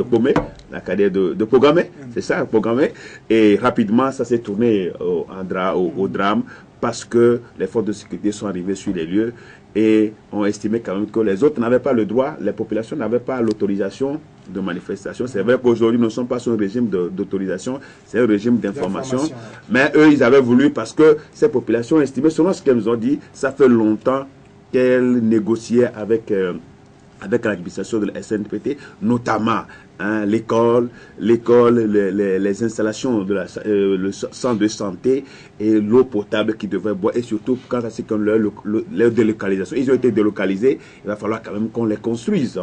Pomé, la carrière de Pogamé, c'est ça, Pogamé, et rapidement ça s'est tourné au drame parce que les forces de sécurité sont arrivées sur les lieux et ont estimé quand même que les autres n'avaient pas le droit, les populations n'avaient pas l'autorisation de manifestation. C'est vrai qu'aujourd'hui, nous ne sommes pas sur un régime d'autorisation, c'est un régime d'information. Mais eux, ils avaient voulu, parce que ces populations estimées, selon ce qu'elles nous ont dit, ça fait longtemps qu'elles négociaient avec l'administration de la SNPT, notamment l'école, les installations de le centre de santé et l'eau potable qui devait boire, et surtout quand c'est comme leur délocalisation. Ils ont été délocalisés, il va falloir quand même qu'on les construise,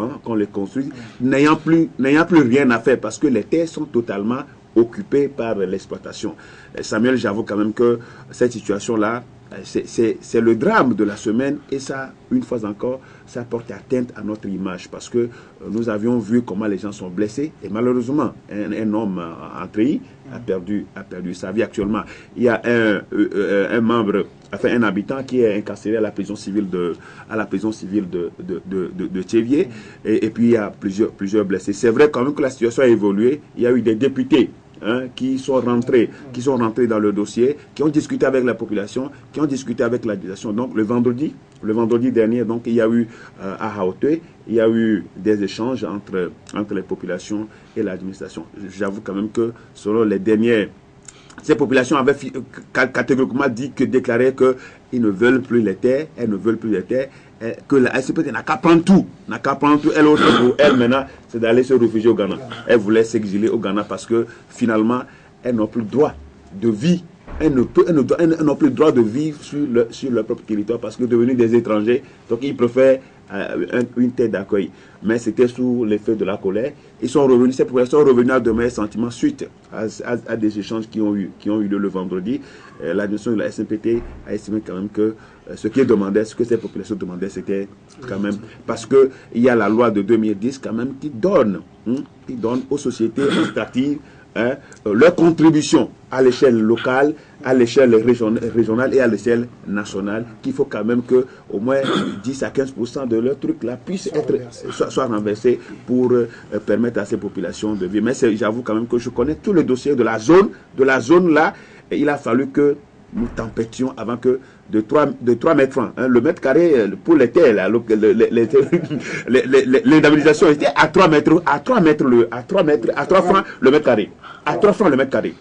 n'ayant plus rien à faire parce que les terres sont totalement occupées par l'exploitation. Samuel, j'avoue quand même que cette situation-là, c'est le drame de la semaine, et ça, une fois encore, ça porte atteinte à notre image parce que nous avions vu comment les gens sont blessés et malheureusement un homme en treillis a perdu sa vie actuellement. Il y a un membre enfin un habitant qui est incarcéré à la prison civile de Théviers, et puis il y a plusieurs blessés. C'est vrai quand même que la situation a évolué. Il y a eu des députés qui sont rentrés dans le dossier, qui ont discuté avec la population, qui ont discuté avec l'administration. Donc le vendredi dernier, donc il y a eu à Haute, il y a eu des échanges entre les populations et l'administration. J'avoue quand même que selon les dernières, ces populations avaient catégoriquement déclaré qu'ils ne veulent plus les terres, elles ne veulent plus les terres, que la SCPT n'a qu'à prendre tout, Elle aussi, pour elle maintenant, c'est d'aller se réfugier au Ghana. Elle voulait s'exiler au Ghana parce que finalement, elles n'ont plus le droit de vie. Elles n'ont plus le droit de vivre sur leur propre territoire parce que devenus des étrangers, donc ils préfèrent une terre d'accueil. Mais c'était sous l'effet de la colère. Ces populations sont revenues à de meilleurs sentiments suite à des échanges qui ont eu lieu le vendredi. L'administration de la SNPT a estimé quand même que ce que ces populations demandaient, c'était quand même, parce qu'il y a la loi de 2010 quand même qui donne aux sociétés extractives leur contribution à l'échelle locale, à l'échelle régionale et à l'échelle nationale, qu'il faut quand même que au moins 10 à 15% de leur truc là puisse soit renversé pour permettre à ces populations de vivre. Mais j'avoue quand même que je connais tout le dossier de la zone là, et il a fallu que nous tempêtions avant que de 3 mètres francs. Le mètre carré pour les terres, l'indemnisation était à 3 francs le mètre carré. À 3 francs le mètre carré.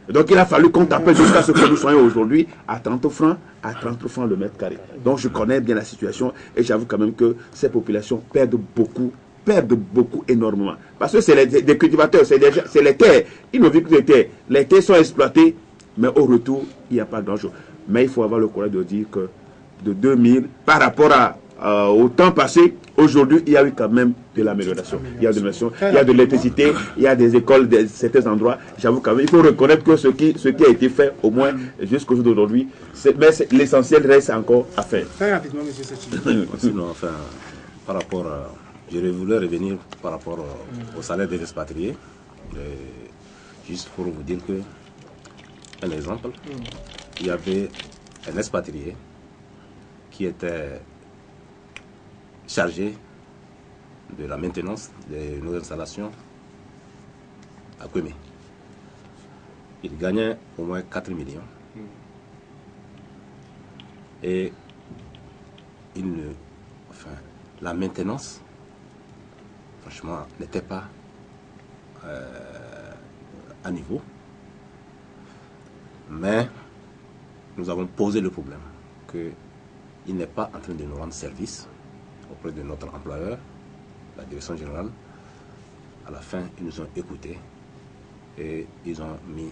Donc il a fallu qu'on tempête jusqu'à ce que nous soyons aujourd'hui à 30 francs le mètre carré. Donc je connais bien la situation et j'avoue quand même que ces populations perdent beaucoup énormément. Parce que c'est des cultivateurs, c'est les terres. Ils n'ont vu que les terres. Les terres sont exploitées, mais au retour, il n'y a pas grand-chose. Mais il faut avoir le courage de dire que de 2000, par rapport au temps passé, aujourd'hui, il y a eu quand même de l'amélioration. Il y a de l'électricité, il y a des écoles de certains endroits. J'avoue quand même, il faut reconnaître que ce qui a été fait, au moins jusqu'au jour d'aujourd'hui, mais l'essentiel reste encore à faire.
Très rapidement, M. Setchi.
Sinon, enfin, par rapport à... Je voulais revenir par rapport au salaire des expatriés. Juste pour vous dire que, un exemple, il y avait un expatrié qui était chargé de la maintenance de nos installations à Kwame. Il gagnait au moins 4 millions. Et la maintenance, franchement, n'était pas à niveau. Mais nous avons posé le problème qu'il n'est pas en train de nous rendre service auprès de notre employeur, la direction générale. À la fin, ils nous ont écoutés et ils ont mis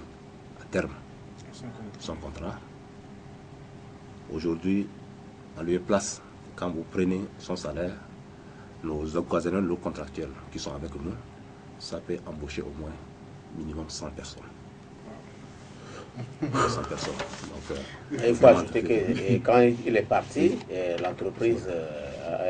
à terme son contrat. Aujourd'hui, en lieu et place, quand vous prenez son salaire, nos occasionnels, nos contractuels qui sont avec nous, ça peut embaucher au moins minimum 100 personnes. 100 personnes. Donc,
il faut ajouter que quand il est parti, l'entreprise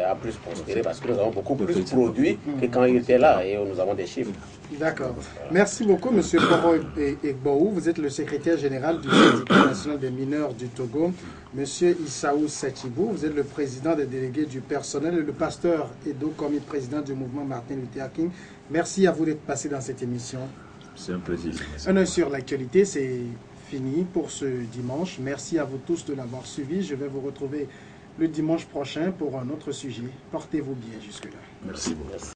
a plus prospéré parce que nous avons beaucoup plus produit que quand il était là et nous avons des chiffres.
D'accord. Merci beaucoup, M. Koro Egboou. Vous êtes le secrétaire général du syndicat national des mineurs du Togo. M. Issaou Setchibou, vous êtes le président des délégués du personnel et le pasteur Edo Komi, président du mouvement Martin Luther King. Merci à vous d'être passé dans cette émission.
C'est un plaisir.
Un œil sur l'actualité, c'est fini pour ce dimanche. Merci à vous tous de l'avoir suivi. Je vais vous retrouver le dimanche prochain pour un autre sujet. Portez-vous bien jusque-là.
Merci beaucoup.
Merci.